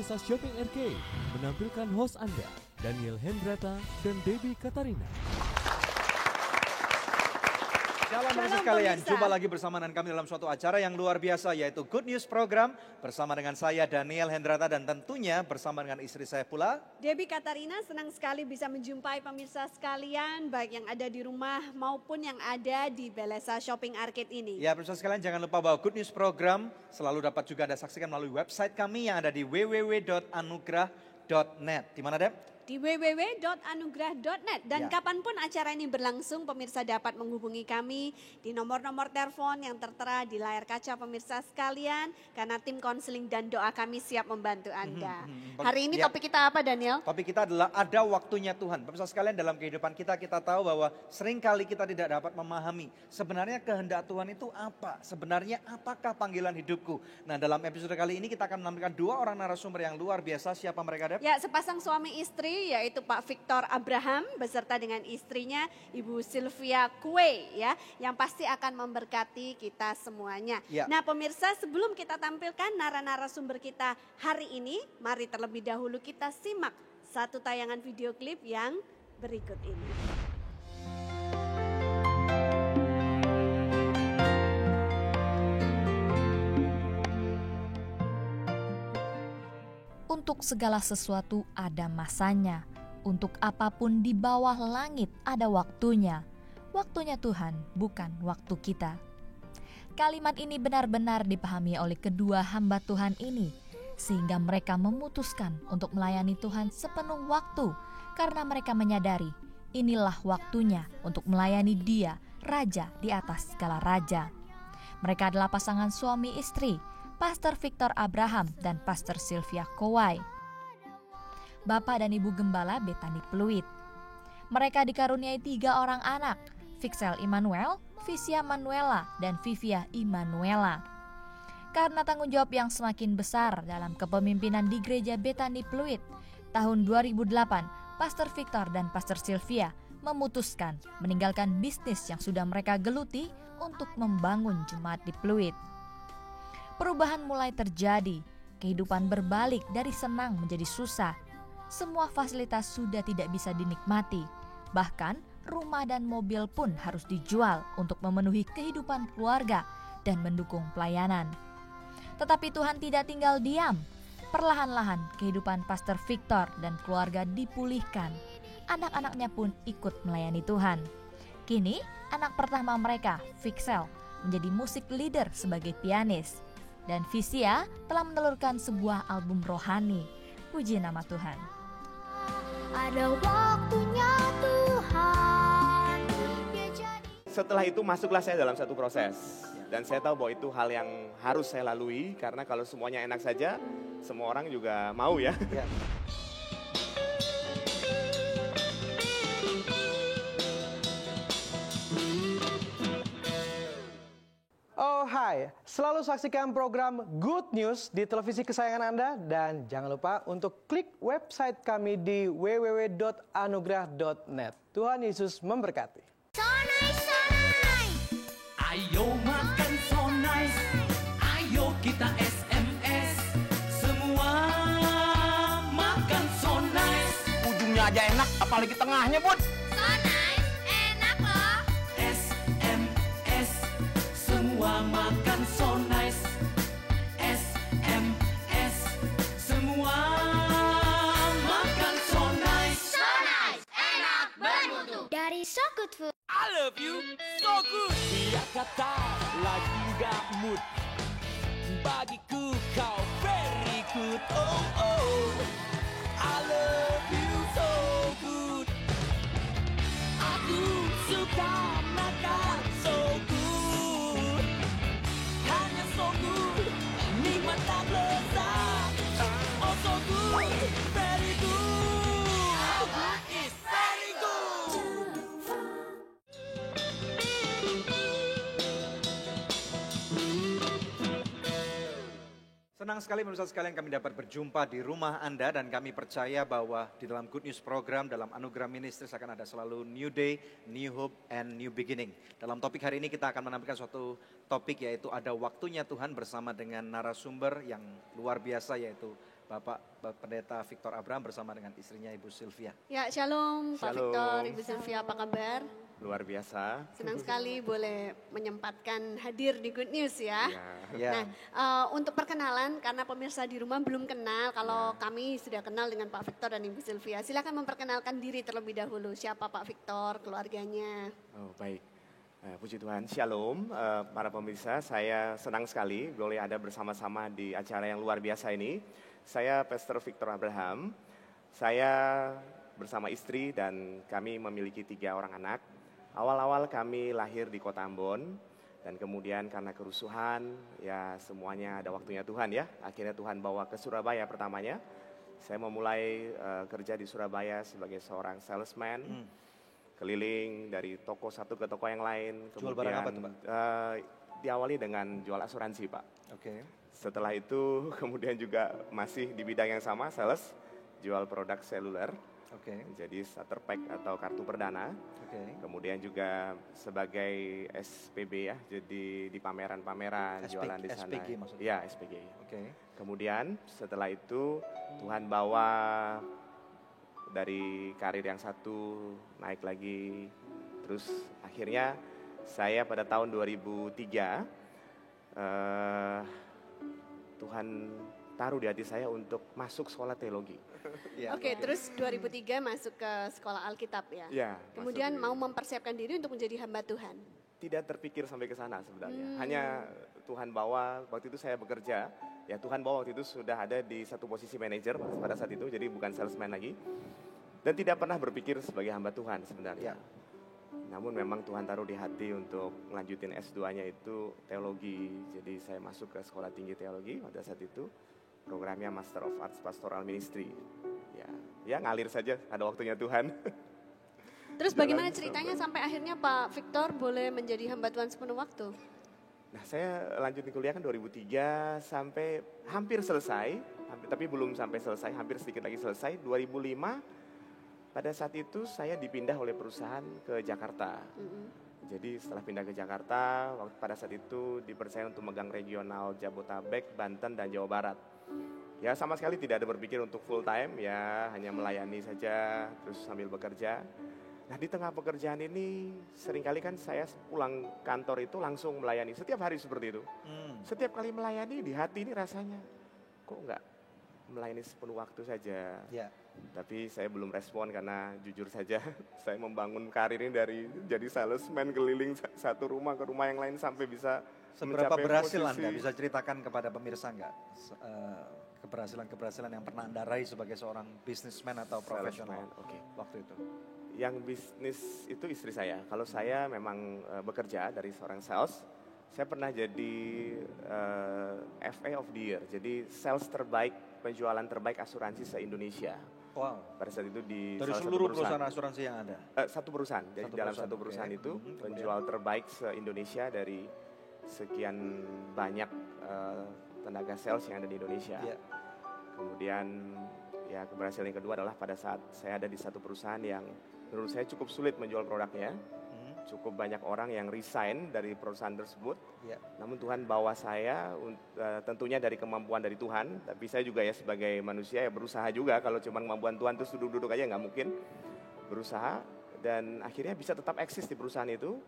Belesa Shopping Arcade menampilkan host Anda, Daniel Hendrata dan Debbie Katarina. Shalom pemirsa sekalian, jumpa lagi bersama dengan kami dalam suatu acara yang luar biasa yaitu Good News Program bersama dengan saya Daniel Hendrata dan tentunya bersama dengan istri saya pula Debbie Katarina. Senang sekali bisa menjumpai pemirsa sekalian baik yang ada di rumah maupun yang ada di Belesa Shopping Arcade ini. Ya pemirsa sekalian, jangan lupa bahwa Good News Program selalu dapat juga Anda saksikan melalui website kami yang ada di www.anugrah.net. Di mana Deb? Di www.anugrah.net. Dan Ya. kapanpun acara ini berlangsung, pemirsa dapat menghubungi kami di nomor-nomor telepon yang tertera di layar kaca pemirsa sekalian. Karena tim konseling dan doa kami siap membantu Anda. Hari ini Ya. topik kita apa, Daniel? Topik kita adalah ada waktunya Tuhan. Pemirsa sekalian, dalam kehidupan kita tahu bahwa seringkali kita tidak dapat memahami sebenarnya kehendak Tuhan itu apa. Sebenarnya apakah panggilan hidupku. Nah, dalam episode kali ini kita akan menampilkan dua orang narasumber yang luar biasa. Siapa mereka, Deb? Ya, sepasang suami istri yaitu Pak Victor Abraham beserta dengan istrinya Ibu Sylvia Kue ya, yang pasti akan memberkati kita semuanya. Ya. Nah pemirsa, sebelum kita tampilkan narasumber kita hari ini, mari terlebih dahulu kita simak satu tayangan video klip yang berikut ini. Untuk segala sesuatu ada masanya. Untuk apapun di bawah langit ada waktunya. Waktunya Tuhan, bukan waktu kita. Kalimat ini benar-benar dipahami oleh kedua hamba Tuhan ini, sehingga mereka memutuskan untuk melayani Tuhan sepenuh waktu, karena mereka menyadari inilah waktunya untuk melayani Dia, Raja di atas segala raja. Mereka adalah pasangan suami istri, Pastor Victor Abraham dan Pastor Sylvia Kowai, Bapak dan Ibu Gembala Betani Pluit. Mereka dikaruniai 3 orang anak, Fixel Immanuel, Visia Manuela, dan Vivia Immanuela. Karena tanggung jawab yang semakin besar dalam kepemimpinan di Gereja Betani Pluit, tahun 2008, Pastor Victor dan Pastor Sylvia memutuskan meninggalkan bisnis yang sudah mereka geluti untuk membangun jemaat di Pluit. Perubahan mulai terjadi, kehidupan berbalik dari senang menjadi susah. Semua fasilitas sudah tidak bisa dinikmati, bahkan rumah dan mobil pun harus dijual untuk memenuhi kehidupan keluarga dan mendukung pelayanan. Tetapi Tuhan tidak tinggal diam. Perlahan-lahan kehidupan Pastor Victor dan keluarga dipulihkan. Anak-anaknya pun ikut melayani Tuhan. Kini anak pertama mereka, Fixel, menjadi musik leader sebagai pianis. Dan Visia telah menelurkan sebuah album rohani. Puji nama Tuhan. Ada waktunya Tuhan. Setelah itu masuklah saya dalam satu proses. Dan saya tahu bahwa itu hal yang harus saya lalui. Karena kalau semuanya enak saja, semua orang juga mau ya. Ya. Oh hai, selalu saksikan program Good News di televisi kesayangan Anda dan jangan lupa untuk klik website kami di www.anugrah.net. Tuhan Yesus memberkati. Ayo makan so nice, ayo kita SMS, semua makan so nice. Ujungnya aja enak, apalagi tengahnya, Bud. So nice, enak loh. SMS, semua makan so nice. SMS, semua makan so nice. So nice, enak bermutu. Dari So Good Food. I love you so good. Biar kata lagi gak mood, bagiku kau very good. Oh oh, I love you so good. Aku suka makan so good, hanya so good, nikmat tak lezat. Oh so good, very good. How good is very good. Senang sekali pemirsa sekalian kami dapat berjumpa di rumah Anda dan kami percaya bahwa di dalam Good News Program, dalam Anugerah Ministries akan ada selalu new day, new hope, and new beginning. Dalam topik hari ini kita akan menampilkan suatu topik yaitu ada waktunya Tuhan bersama dengan narasumber yang luar biasa yaitu Bapak Pendeta Victor Abraham bersama dengan istrinya Ibu Sylvia. Ya, shalom Pak Shalom. Victor, Ibu Sylvia, apa kabar? Luar biasa. Senang sekali boleh menyempatkan hadir di Good News ya. Ya. Nah, untuk perkenalan, karena pemirsa di rumah belum kenal, kalau kami sudah kenal dengan Pak Victor dan Ibu Sylvia, silakan memperkenalkan diri terlebih dahulu. Siapa Pak Victor, keluarganya? Oh baik, puji Tuhan, shalom para pemirsa, saya senang sekali boleh ada bersama-sama di acara yang luar biasa ini. Saya Pastor Victor Abraham, saya bersama istri dan kami memiliki 3 orang anak. Awal-awal kami lahir di Kota Ambon dan kemudian karena kerusuhan ya semuanya ada waktunya Tuhan ya. Akhirnya Tuhan bawa ke Surabaya pertamanya. Saya memulai kerja di Surabaya sebagai seorang salesman. Keliling dari toko satu ke toko yang lain. Jual barang apa tuh, Pak? Diawali dengan jual asuransi, Pak. Oke. Setelah itu kemudian juga masih di bidang yang sama, sales, jual produk seluler. Oke. Jadi starter pack atau kartu perdana. Oke. Kemudian juga sebagai SPB ya, jadi di pameran-pameran jualan di sana. SPG maksudnya? Iya, SPG. Oke. Kemudian setelah itu Tuhan bawa dari karir yang satu naik lagi. Terus akhirnya saya pada tahun 2003 Tuhan taruh di hati saya untuk masuk sekolah teologi. Ya. Oke, terus 2003 masuk ke sekolah Alkitab ya? Ya, Kemudian masuk mau mempersiapkan diri untuk menjadi hamba Tuhan? tidak terpikir sampai ke sana sebenarnya. Hanya Tuhan bawa, waktu itu saya bekerja, ya Tuhan bawa waktu itu sudah ada di satu posisi manajer pada saat itu, jadi bukan salesman lagi. Dan tidak pernah berpikir sebagai hamba Tuhan sebenarnya. Namun memang Tuhan taruh di hati untuk melanjutin S2-nya itu teologi. Jadi saya masuk ke sekolah tinggi teologi pada saat itu. Programnya Master of Arts Pastoral Ministry. Ya ngalir saja, ada waktunya Tuhan. Terus bagaimana ceritanya sampai akhirnya Pak Victor boleh menjadi hamba Tuhan sepenuh waktu? Nah saya lanjutin kuliah kan 2003 sampai hampir selesai. Tapi belum sampai selesai, hampir sedikit lagi selesai. 2005 pada saat itu saya dipindah oleh perusahaan ke Jakarta. Jadi setelah pindah ke Jakarta, pada saat itu dipercaya untuk megang regional Jabotabek, Banten, dan Jawa Barat. Ya sama sekali tidak ada berpikir untuk full time, ya hanya melayani saja, terus sambil bekerja. Nah di tengah pekerjaan ini seringkali kan saya pulang kantor itu langsung melayani, setiap hari seperti itu. Setiap kali melayani di hati ini rasanya, kok enggak melayani sepenuh waktu saja. Ya. Tapi saya belum respon karena jujur saja saya membangun karir ini dari jadi salesman keliling satu rumah ke rumah yang lain sampai bisa Seberapa mencapai berhasil posisi. Anda? Bisa ceritakan kepada pemirsa nggak? Keberhasilan-keberhasilan yang pernah Anda raih sebagai seorang businessman atau profesional Oke. waktu itu? Yang bisnis itu istri saya. Kalau saya memang bekerja dari seorang sales, saya pernah jadi FA of the Year. Jadi sales terbaik, penjualan terbaik asuransi se-Indonesia. Wow. Pada saat itu di Dari salah seluruh satu perusahaan asuransi yang ada? Satu perusahaan. Jadi dalam satu perusahaan itu penjual terbaik se-Indonesia dari sekian banyak tenaga sales yang ada di Indonesia. Ya. Kemudian ya keberhasilan yang kedua adalah pada saat saya ada di satu perusahaan yang menurut saya cukup sulit menjual produknya. Cukup banyak orang yang resign dari perusahaan tersebut. Ya. Namun Tuhan bawa saya tentunya dari kemampuan dari Tuhan. Tapi saya juga ya sebagai manusia ya berusaha juga. Kalau cuma kemampuan Tuhan terus duduk-duduk aja nggak mungkin. Berusaha dan akhirnya bisa tetap eksis di perusahaan itu.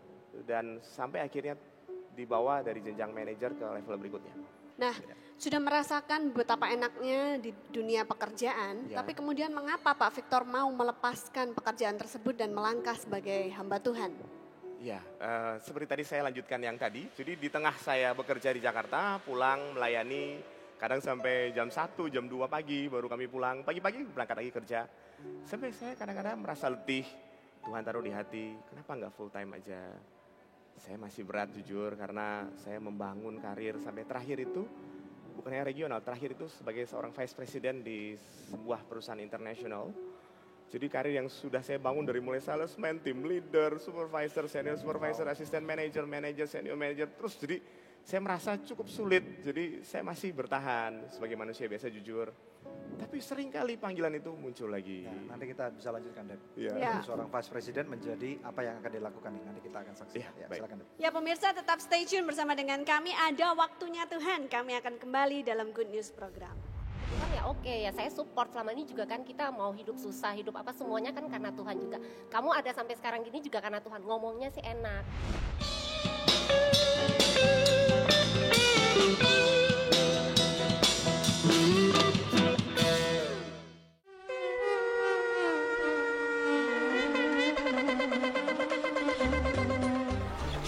Dan sampai akhirnya dibawa dari jenjang manajer ke level berikutnya. Nah, sudah merasakan betapa enaknya di dunia pekerjaan, Ya. tapi kemudian mengapa Pak Victor mau melepaskan pekerjaan tersebut dan melangkah sebagai hamba Tuhan? Ya, seperti tadi saya lanjutkan yang tadi. Jadi di tengah saya bekerja di Jakarta, pulang melayani, kadang sampai jam 1, jam 2 pagi baru kami pulang. Pagi-pagi berangkat lagi kerja. Sampai saya kadang-kadang merasa letih. Tuhan taruh di hati, kenapa nggak full time aja? Saya masih berat jujur karena saya membangun karir sampai terakhir itu bukannya regional, terakhir itu sebagai seorang vice president di sebuah perusahaan internasional. Jadi karir yang sudah saya bangun dari mulai salesman, team leader, supervisor, senior supervisor, assistant manager, manager, senior manager, terus jadi saya merasa cukup sulit. Jadi saya masih bertahan sebagai manusia biasa jujur. Tapi seringkali panggilan itu muncul lagi. Nah, nanti kita bisa lanjutkan, Deb. Ya. Seorang vice president menjadi apa yang akan dilakukan nih. Nanti kita akan saksikan. Ya, baik. Silakan, Deb. Ya pemirsa tetap stay tune bersama dengan kami, ada waktunya Tuhan. Kami akan kembali dalam Good News program. ya oke ya saya support. Selama ini juga kan kita mau hidup susah, hidup apa semuanya kan karena Tuhan juga. Kamu ada sampai sekarang gini juga karena Tuhan, ngomongnya sih enak.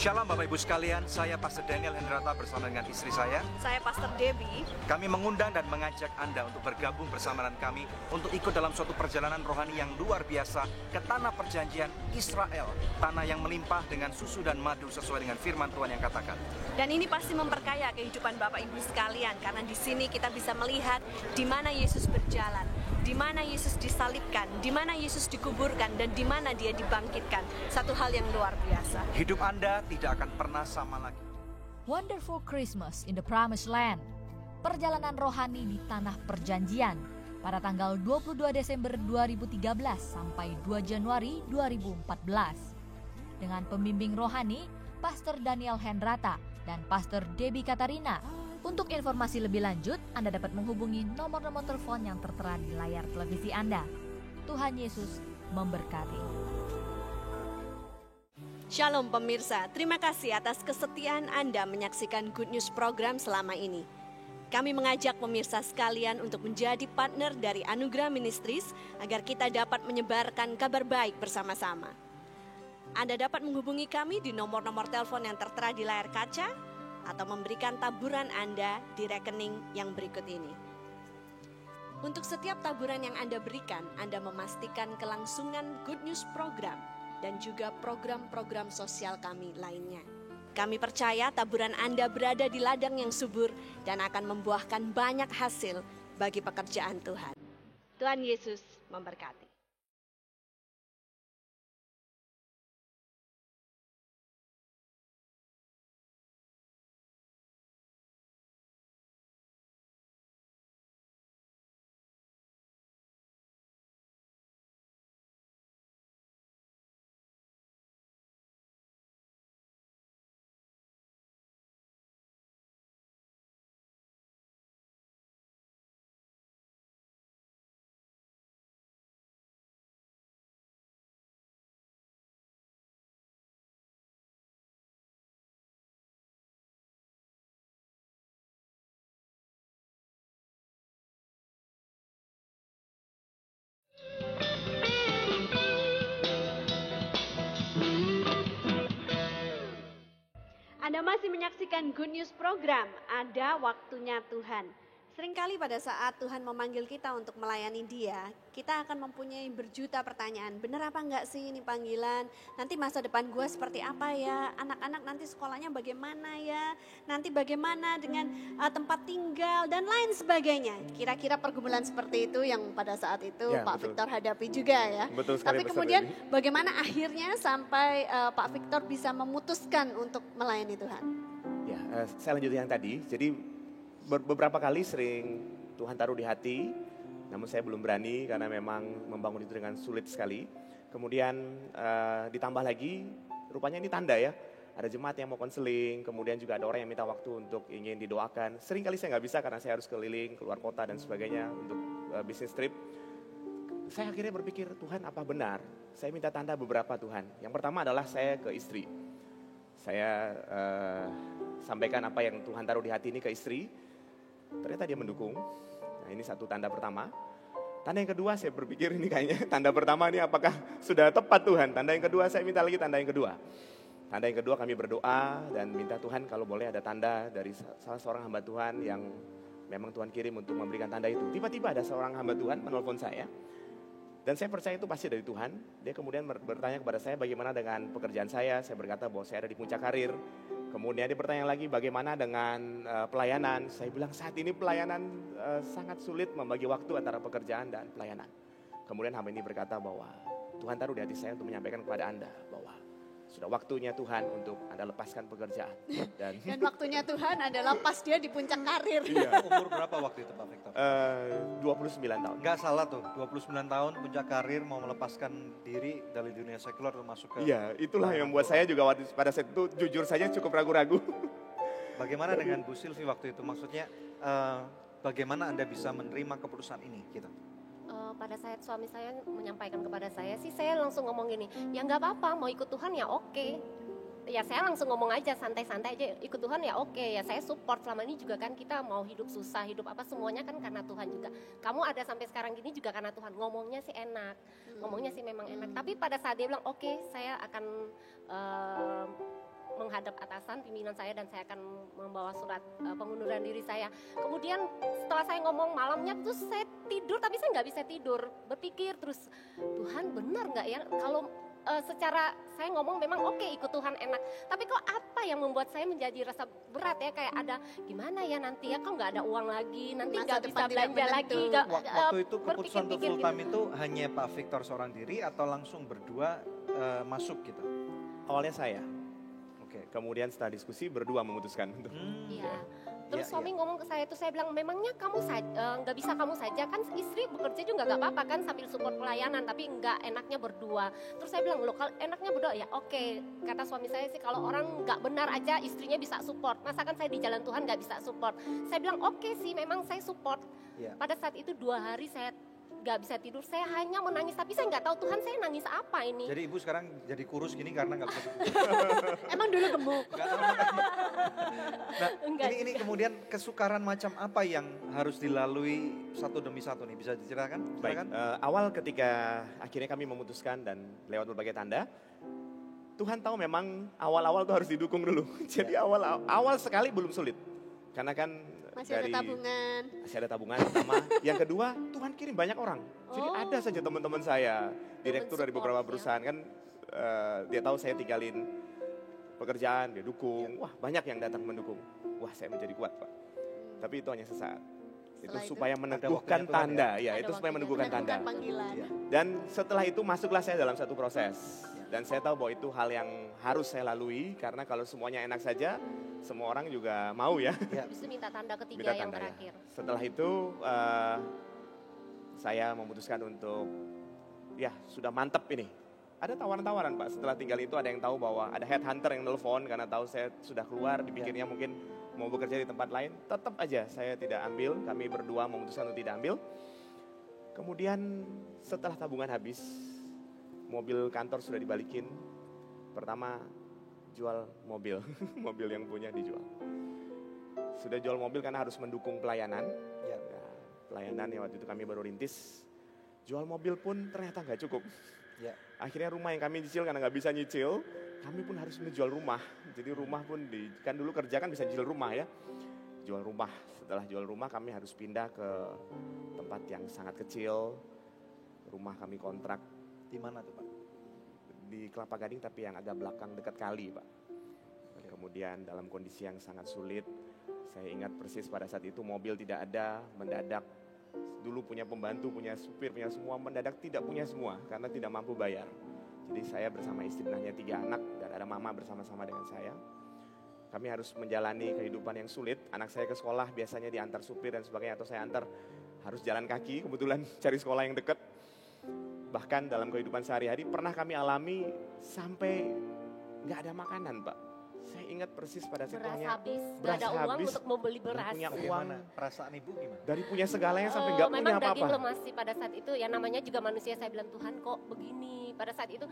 Shalom Bapak Ibu sekalian, saya Pastor Daniel Hendrata bersama dengan istri saya. Saya Pastor Debbie. Kami mengundang dan mengajak Anda untuk bergabung bersama dengan kami untuk ikut dalam suatu perjalanan rohani yang luar biasa ke tanah perjanjian Israel, tanah yang melimpah dengan susu dan madu sesuai dengan firman Tuhan yang katakan. Dan ini pasti memperkaya kehidupan Bapak Ibu sekalian, karena di sini kita bisa melihat di mana Yesus berjalan, di mana Yesus disalibkan, di mana Yesus dikuburkan, dan di mana Dia dibangkitkan. Satu hal yang luar biasa. Hidup Anda tidak akan pernah sama lagi. Wonderful Christmas in the Promised Land. Perjalanan rohani di tanah perjanjian pada tanggal 22 Desember 2013 sampai 2 Januari 2014. Dengan pembimbing rohani Pastor Daniel Hendrata dan Pastor Debbie Katarina. Untuk informasi lebih lanjut, Anda dapat menghubungi nomor-nomor telepon yang tertera di layar televisi Anda. Tuhan Yesus memberkati. Shalom pemirsa, terima kasih atas kesetiaan Anda menyaksikan Good News program selama ini. Kami mengajak pemirsa sekalian untuk menjadi partner dari Anugerah Ministries agar kita dapat menyebarkan kabar baik bersama-sama. Anda dapat menghubungi kami di nomor-nomor telepon yang tertera di layar kaca atau memberikan taburan Anda di rekening yang berikut ini. Untuk setiap taburan yang Anda berikan, Anda memastikan kelangsungan Good News program dan juga program-program sosial kami lainnya. Kami percaya taburan Anda berada di ladang yang subur dan akan membuahkan banyak hasil bagi pekerjaan Tuhan. Tuhan Yesus memberkati. Anda masih menyaksikan Good News program, Ada Waktunya Tuhan. Seringkali pada saat Tuhan memanggil kita untuk melayani Dia, kita akan mempunyai berjuta pertanyaan. Benar apa enggak sih ini panggilan? Nanti masa depan gue seperti apa ya? Anak-anak nanti sekolahnya bagaimana ya? Nanti bagaimana dengan tempat tinggal dan lain sebagainya. Kira-kira pergumulan seperti itu yang pada saat itu Ya, Pak betul. Victor hadapi juga ya. Betul Tapi sekali, Pastor kemudian Debbie. bagaimana akhirnya sampai Pak Victor bisa memutuskan untuk melayani Tuhan? Ya, saya lanjut yang tadi. Jadi beberapa kali sering Tuhan taruh di hati, namun saya belum berani karena memang membangun itu dengan sulit sekali. Kemudian ditambah lagi, rupanya ini tanda ya. Ada jemaat yang mau konseling, kemudian juga ada orang yang minta waktu untuk ingin didoakan. Sering kali saya nggak bisa karena saya harus keliling, keluar kota dan sebagainya untuk bisnis trip. Saya akhirnya berpikir, Tuhan apa benar? Saya minta tanda beberapa Tuhan. Yang pertama adalah saya ke istri. Saya sampaikan apa yang Tuhan taruh di hati ini ke istri. Ternyata dia mendukung. Nah, ini satu tanda pertama. Tanda yang kedua saya berpikir ini kayaknya tanda pertama ini apakah sudah tepat Tuhan. Tanda yang kedua saya minta lagi tanda yang kedua. Tanda yang kedua kami berdoa dan minta Tuhan kalau boleh ada tanda dari salah seorang hamba Tuhan yang memang Tuhan kirim untuk memberikan tanda itu. Tiba-tiba ada seorang hamba Tuhan menelpon saya. Dan saya percaya itu pasti dari Tuhan. Dia kemudian bertanya kepada saya bagaimana dengan pekerjaan saya. Saya berkata bahwa saya ada di puncak karir. Kemudian dia bertanya lagi bagaimana dengan pelayanan. Saya bilang saat ini pelayanan sangat sulit membagi waktu antara pekerjaan dan pelayanan. Kemudian hamba ini berkata bahwa Tuhan taruh di hati saya untuk menyampaikan kepada Anda bahwa sudah waktunya Tuhan untuk Anda lepaskan pekerjaan. Dan waktunya Tuhan adalah pas dia di puncak karir. Iya. Umur berapa waktu itu Pak Victor? 29 tahun. Gak salah tuh, 29 tahun puncak karir mau melepaskan diri dari dunia sekuler dan masuk ke... Iya, itulah yang membuat saya juga pada saat itu jujur saja cukup ragu-ragu. Bagaimana dengan Bu Sylvie waktu itu? Maksudnya bagaimana Anda bisa menerima keputusan ini gitu? Pada saat suami saya menyampaikan kepada saya sih, saya langsung ngomong gini, ya nggak apa-apa, mau ikut Tuhan ya oke. Ya saya langsung ngomong aja, santai-santai aja, ikut Tuhan ya oke. Ya saya support, selama ini juga kan kita mau hidup susah, hidup apa semuanya kan karena Tuhan juga. Kamu ada sampai sekarang gini juga karena Tuhan. Ngomongnya sih enak, ngomongnya sih memang enak. Tapi pada saat dia bilang oke, saya akan menghadap atasan pimpinan saya dan saya akan membawa surat pengunduran diri saya. Kemudian setelah saya ngomong malamnya terus saya tidur, tapi saya nggak bisa tidur, berpikir terus, Tuhan benar nggak ya kalau secara saya ngomong memang oke, ikut Tuhan enak, tapi kok apa yang membuat saya menjadi rasa berat ya, kayak ada gimana ya nanti ya, kok nggak ada uang lagi, nanti nggak bisa belanja lagi. Waktu itu keputusan untuk full time itu hanya Pak Victor seorang diri atau langsung berdua masuk gitu? Awalnya saya. Kemudian setelah diskusi berdua memutuskan untuk. Iya. Terus suami ngomong ke saya itu, saya bilang memangnya kamu nggak bisa kamu saja, kan istri bekerja juga nggak apa-apa kan sambil support pelayanan, tapi nggak enaknya berdua. Terus saya bilang, loh kalau enaknya berdua ya oke. Kata suami saya sih, kalau orang nggak benar aja istrinya bisa support, masa kan saya di jalan Tuhan nggak bisa support. Saya bilang oke sih, memang saya support. Pada saat itu 2 hari saya nggak bisa tidur, saya hanya menangis, tapi saya nggak tahu Tuhan saya nangis apa ini. Jadi ibu sekarang jadi kurus gini karena nggak bisa tidur. Emang dulu gemuk. Nah, ini kemudian kesukaran macam apa yang harus dilalui satu demi satu nih, bisa diceritakan? Baik, awal ketika akhirnya kami memutuskan dan lewat berbagai tanda, Tuhan tahu memang awal-awal tuh harus didukung dulu. Jadi awal sekali belum sulit, karena kan masih ada tabungan pertama. Yang kedua, Tuhan kirim banyak orang. Jadi ada saja teman-teman saya, direktur dari beberapa perusahaan kan, dia tahu saya tinggalin pekerjaan, dia dukung. Wah, banyak yang datang mendukung. Wah, saya menjadi kuat, Pak. Tapi itu hanya sesaat. Itu supaya meneguhkan tanda, ya itu supaya meneguhkan tanda. Dan setelah itu masuklah saya dalam satu proses. Dan saya tahu bahwa itu hal yang harus saya lalui, karena kalau semuanya enak saja, semua orang juga mau ya. Bisa minta tanda ketiga yang terakhir. Setelah itu saya memutuskan untuk, ya sudah mantep ini. Ada tawaran-tawaran Pak, setelah tinggal itu ada yang tahu bahwa ada headhunter yang nelfon karena tahu saya sudah keluar, dipikirnya mungkin mau bekerja di tempat lain. Tetap aja saya tidak ambil, kami berdua memutuskan untuk tidak ambil. Kemudian setelah tabungan habis, mobil kantor sudah dibalikin. Pertama jual mobil, mobil yang punya dijual. Sudah jual mobil karena harus mendukung pelayanan. Ya, pelayanan yang waktu itu kami baru rintis. Jual mobil pun ternyata nggak cukup. Ya. Akhirnya rumah yang kami cicil karena nggak bisa nyicil, kami pun harus menjual rumah. Jadi rumah pun kan dulu kerja kan bisa cicil rumah ya. Jual rumah, setelah jual rumah kami harus pindah ke tempat yang sangat kecil. Rumah kami kontrak. Di mana tuh Pak? Di Kelapa Gading tapi yang agak belakang dekat kali Pak. Kemudian dalam kondisi yang sangat sulit, saya ingat persis pada saat itu mobil tidak ada, mendadak. Dulu punya pembantu, punya supir, punya semua, mendadak tidak punya semua karena tidak mampu bayar. Jadi saya bersama istri dan hanya 3 anak dan ada mama bersama-sama dengan saya. Kami harus menjalani kehidupan yang sulit. Anak saya ke sekolah biasanya diantar supir dan sebagainya, atau saya antar harus jalan kaki, kebetulan cari sekolah yang dekat. Bahkan dalam kehidupan sehari-hari pernah kami alami sampai nggak ada makanan Pak. Saya ingat persis pada saat itu habis, nggak ada uang untuk membeli beras. Punya uang. Perasaan ibu gimana? Dari punya segalanya sampai nggak punya apa-apa. Memang daging lemas sih pada saat itu, ya namanya juga manusia. Saya bilang, Tuhan kok begini. Pada saat itu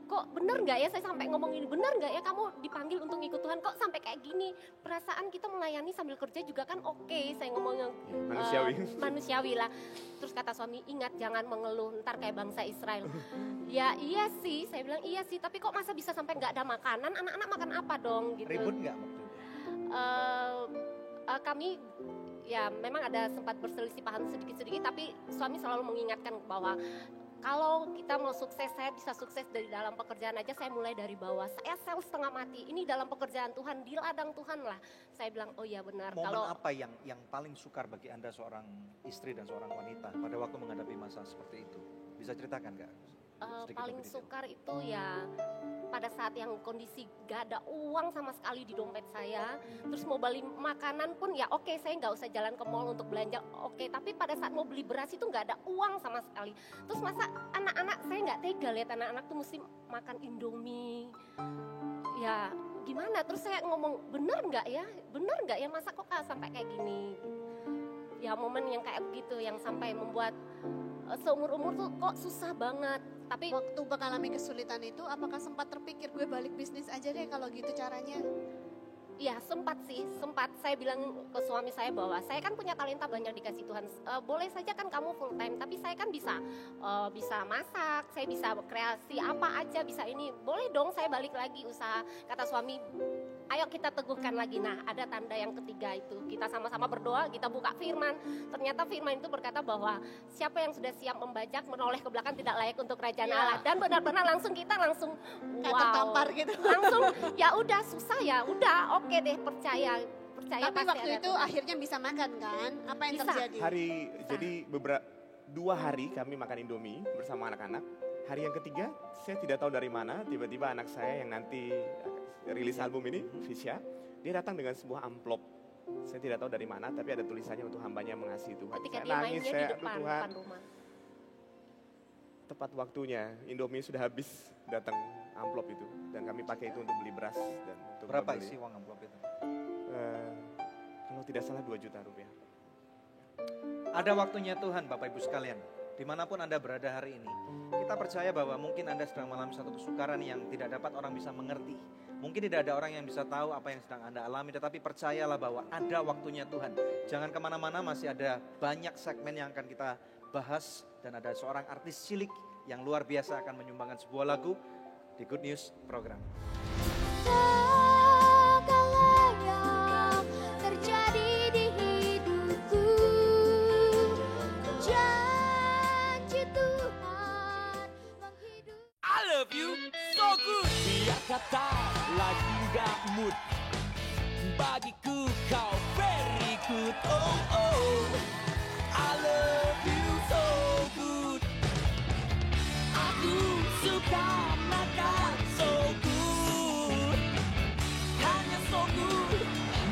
kok benar nggak ya, saya sampai ngomong ini, benar nggak ya kamu dipanggil untuk ikut Tuhan, kok sampai kayak gini. Perasaan kita melayani sambil kerja juga kan oke. Saya ngomong yang manusiawi lah. Terus kata suami, ingat jangan mengeluh ntar kayak bangsa Israel. Ya iya sih, saya bilang iya sih, tapi kok masa bisa sampai nggak ada makanan, anak-anak makan apa dong gitu. Ribut nggak waktu itu? Kami ya memang ada sempat berselisih sedikit-sedikit, tapi suami selalu mengingatkan bahwa kalau kita mau sukses, saya bisa sukses dari dalam pekerjaan aja, saya mulai dari bawah. Saya sel setengah mati, ini dalam pekerjaan Tuhan, di ladang Tuhan lah. Saya bilang, oh iya benar. Momen apa yang paling sukar bagi Anda seorang istri dan seorang wanita pada waktu menghadapi masa seperti itu? Bisa ceritakan nggak? Paling sukar itu ya pada saat yang kondisi gak ada uang sama sekali di dompet saya. Terus mau beli makanan pun ya oke, saya gak usah jalan ke mall untuk belanja, oke. Tapi pada saat mau beli beras itu gak ada uang sama sekali. Terus masa anak-anak, saya gak tega lihat anak-anak tuh mesti makan Indomie. Ya gimana, terus saya ngomong bener gak ya masa kok sampai kayak gini. Ya momen yang kayak begitu yang sampai membuat seumur-umur tuh kok susah banget. Tapi waktu mengalami kesulitan itu apakah sempat terpikir gue balik bisnis aja deh kalau gitu caranya? Iya sempat sih, sempat. Saya bilang ke suami saya bahwa saya kan punya talenta banyak dikasih Tuhan. Boleh saja kan kamu full time, tapi saya kan bisa masak, saya bisa kreasi apa aja, bisa ini. Boleh dong saya balik lagi usaha. Kata suami, ayo kita teguhkan lagi. Nah ada tanda yang ketiga itu. Kita sama-sama berdoa, kita buka firman. Ternyata firman itu berkata bahwa siapa yang sudah siap membajak, menoleh ke belakang tidak layak untuk kerajaan Allah. Dan benar-benar langsung kita langsung tertampar gitu. Langsung ya udah susah ya, udah oke deh percaya. Tapi waktu itu akhirnya bisa makan kan? Apa yang terjadi? Jadi 2 hari kami makan Indomie bersama anak-anak. Hari yang ketiga saya tidak tahu dari mana tiba-tiba anak saya yang nanti rilis album ini, Visya, dia datang dengan sebuah amplop. Saya tidak tahu dari mana tapi ada tulisannya untuk hambanya mengasihi Tuhan. Ketika saya dia nangis, main dia saya di depan rumah. Tepat waktunya Indomie sudah habis datang amplop itu dan kami pakai itu untuk beli beras dan untuk berapa membeli. isi uang amplop itu? Kalau tidak salah 2 juta rupiah. Ada waktunya Tuhan Bapak Ibu sekalian. Dimanapun Anda berada hari ini, kita percaya bahwa mungkin Anda sedang mengalami satu kesukaran yang tidak dapat orang bisa mengerti. Mungkin tidak ada orang yang bisa tahu apa yang sedang Anda alami, tetapi percayalah bahwa ada waktunya Tuhan. Jangan kemana-mana, masih ada banyak segmen yang akan kita bahas. Dan ada seorang artis cilik yang luar biasa akan menyumbangkan sebuah lagu di Good News program. Segala yang terjadi di hidupku, janji Tuhan menghidup. I love you so good. Biar kata lagi gak mood, bagiku kau very good. Oh oh, I love you so good. Aku suka makan so good, hanya so good,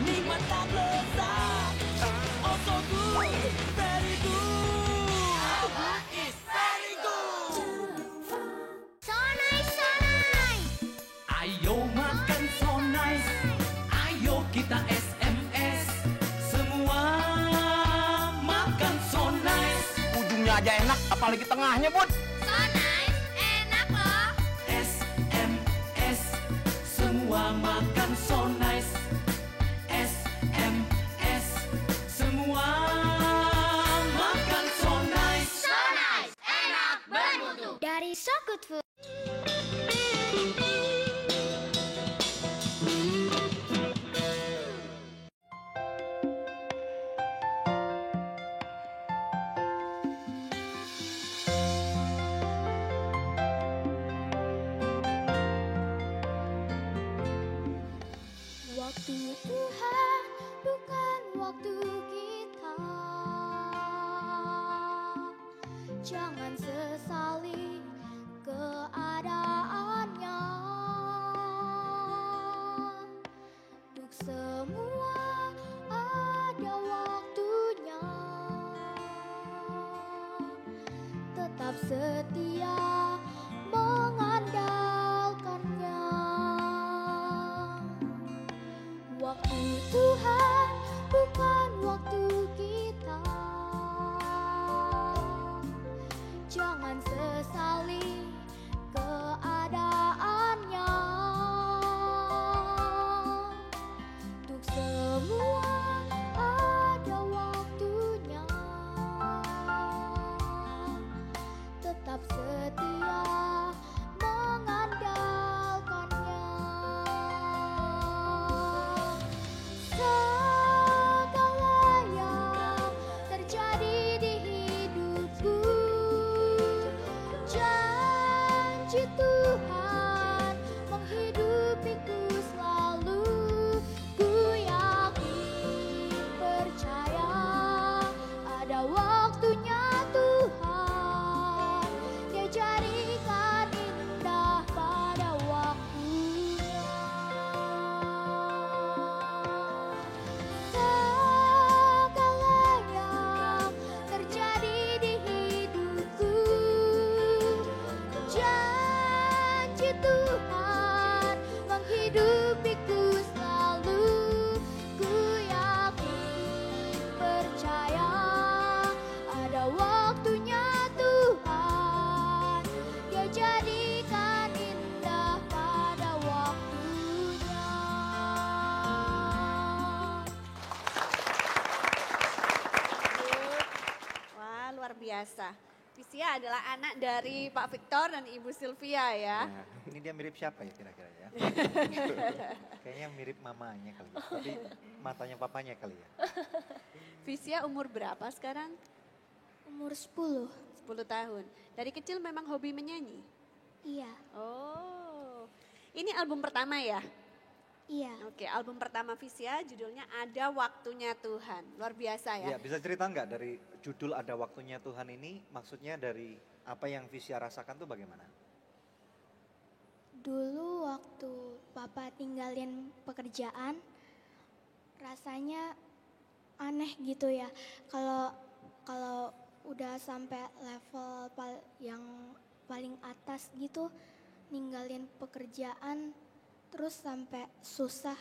nikmat dan lezat. Oh so good, very good. It's very good. So nice, so nice. Ayo makan so nice, ayo kita SMS. Semua makan so nice. Ujungnya aja enak, apalagi tengahnya, Bud. So nice, enak loh. SMS, semua makan so nice. SMS, semua makan so nice. So nice, enak bermutu. Dari So Good Food. Waktu Tuhan bukan waktu kita. Jangan sesali keadaannya. Untuk semua ada waktunya. Tetap setia mengandalkannya. Waktu Tuhan bukan waktu kita. Jangan sesali keadaannya. Untuk semua ada waktunya. Tetap setia mengandalkannya. Segala yang terjadi di hidupku, janji biasa. Visia adalah anak dari Pak Victor dan Ibu Sylvia ya. Ini dia mirip siapa ya kira-kira ya? Kayaknya mirip mamanya kali ya, tapi matanya papanya kali ya. Visia umur berapa sekarang? Umur 10. 10 tahun. Dari kecil memang hobi menyanyi? Iya. Oh, ini album pertama ya? Iya. Oke, album pertama Visia judulnya Ada Waktunya Tuhan. Luar biasa ya. Iya, bisa cerita nggak dari judul Ada Waktunya Tuhan ini, maksudnya dari apa yang Visia rasakan tuh bagaimana? Dulu waktu Papa tinggalin pekerjaan, rasanya aneh gitu ya. Kalau udah sampai level yang paling atas gitu, ninggalin pekerjaan, terus sampai susah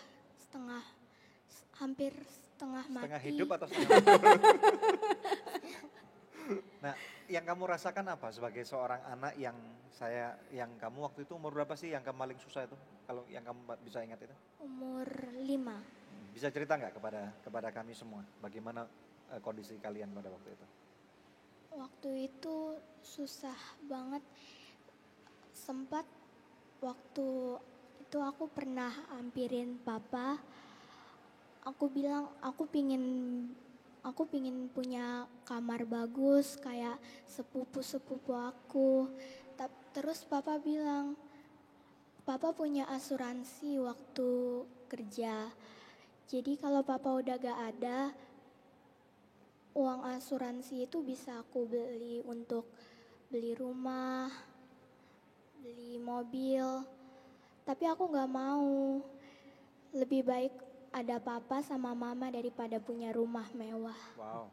hampir setengah mati. Setengah hidup atau setengah Nah, yang kamu rasakan apa sebagai seorang anak yang kamu waktu itu umur berapa sih yang kamu paling susah itu? Kalau yang kamu bisa ingat itu? Umur 5. Bisa cerita nggak kepada kami semua bagaimana kondisi kalian pada waktu itu? Waktu itu susah banget. Sempat waktu itu aku pernah hampirin Papa. Aku bilang aku pingin punya kamar bagus kayak sepupu-sepupu aku. Terus Papa bilang, Papa punya asuransi waktu kerja. Jadi kalau Papa udah gak ada, uang asuransi itu bisa aku beli untuk beli rumah, beli mobil. Tapi aku gak mau. Lebih baik ada Papa sama Mama daripada punya rumah mewah. Wow.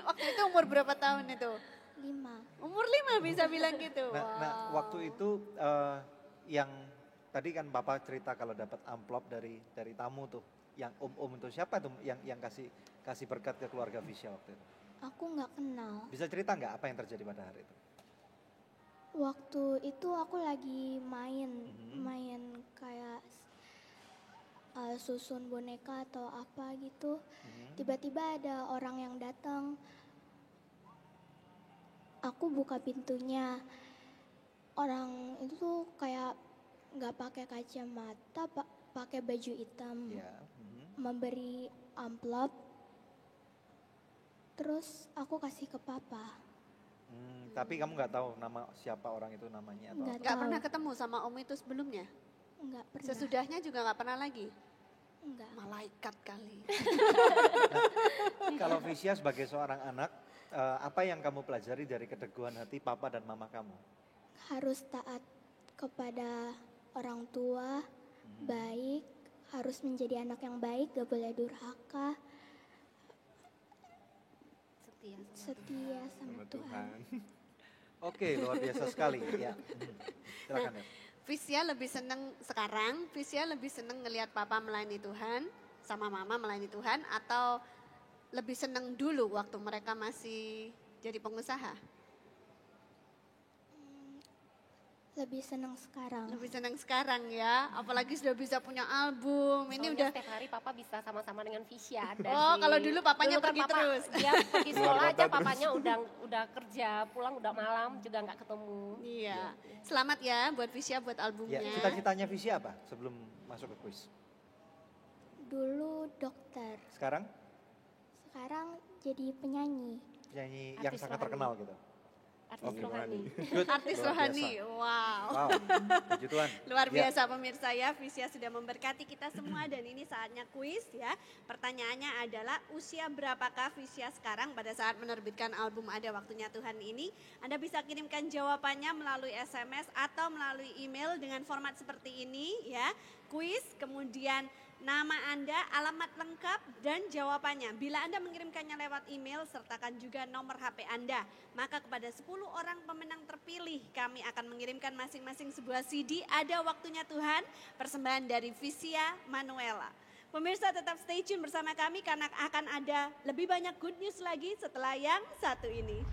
Waktu itu umur berapa tahun itu? 5. Umur 5 bisa bilang gitu. Nah, waktu itu yang tadi kan Bapak cerita kalau dapat amplop dari tamu tuh, yang om itu siapa tuh yang kasih berkat ke keluarga Visia waktu itu? Aku nggak kenal. Bisa cerita nggak apa yang terjadi pada hari itu? Waktu itu aku lagi main kayak susun boneka atau apa gitu. Tiba-tiba ada orang yang datang. Aku buka pintunya. Orang itu tuh kayak nggak pakai kacamata, pakai baju hitam. Memberi amplop. Terus aku kasih ke Papa. Tapi kamu nggak tahu nama siapa orang itu namanya atau Nggak pernah ketemu sama om itu sebelumnya? Nggak pernah. Sesudahnya juga nggak pernah lagi? Enggak. Malaikat kali. Kalau Visia sebagai seorang anak, apa yang kamu pelajari dari keteguhan hati Papa dan Mama kamu? Harus taat kepada orang tua, baik, harus menjadi anak yang baik, gak boleh durhaka. Setia sama Tuhan. Oke, luar biasa sekali. Ya. Silakan ya. Visia lebih seneng ngelihat Papa melayani Tuhan sama Mama melayani Tuhan, atau lebih seneng dulu waktu mereka masih jadi pengusaha? Lebih senang sekarang. Lebih senang sekarang ya, apalagi sudah bisa punya album. Ini udah setiap hari Papa bisa sama-sama dengan Visia. Kalau dulu papanya dulu pergi Papa, terus. Dia pergi sekolah aja, papanya udah kerja, pulang udah malam juga nggak ketemu. Iya. Selamat ya buat Visia buat albumnya. Ya, cita-citanya Visia apa sebelum masuk ke kuis? Dulu dokter. Sekarang jadi penyanyi. Penyanyi yang sangat terkenal gitu. Artis rohani. Artis rohani, wow. Puji Tuhan. Luar biasa pemirsa ya, Visia sudah memberkati kita semua dan ini saatnya kuis ya. Pertanyaannya adalah usia berapakah Visia sekarang pada saat menerbitkan album Ada Waktunya Tuhan ini? Anda bisa kirimkan jawabannya melalui SMS atau melalui email dengan format seperti ini ya. Kuis, kemudian nama Anda, alamat lengkap, dan jawabannya. Bila Anda mengirimkannya lewat email, sertakan juga nomor HP Anda. Maka kepada 10 orang pemenang terpilih, kami akan mengirimkan masing-masing sebuah CD Ada Waktunya Tuhan, persembahan dari Visia Manuela. Pemirsa tetap stay tune bersama kami karena akan ada lebih banyak good news lagi setelah yang satu ini.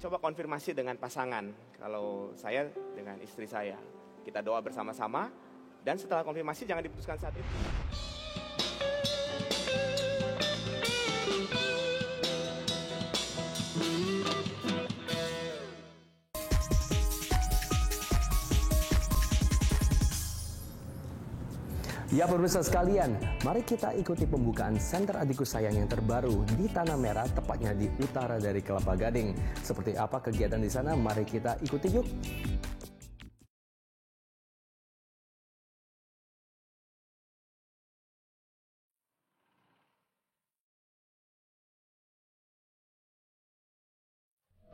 Coba konfirmasi dengan pasangan, kalau saya dengan istri saya. Kita doa bersama-sama. Dan setelah konfirmasi jangan diputuskan saat itu. Ya pemirsa sekalian, mari kita ikuti pembukaan Center Adikku Sayang yang terbaru di Tanah Merah, tepatnya di utara dari Kelapa Gading. Seperti apa kegiatan di sana? Mari kita ikuti yuk.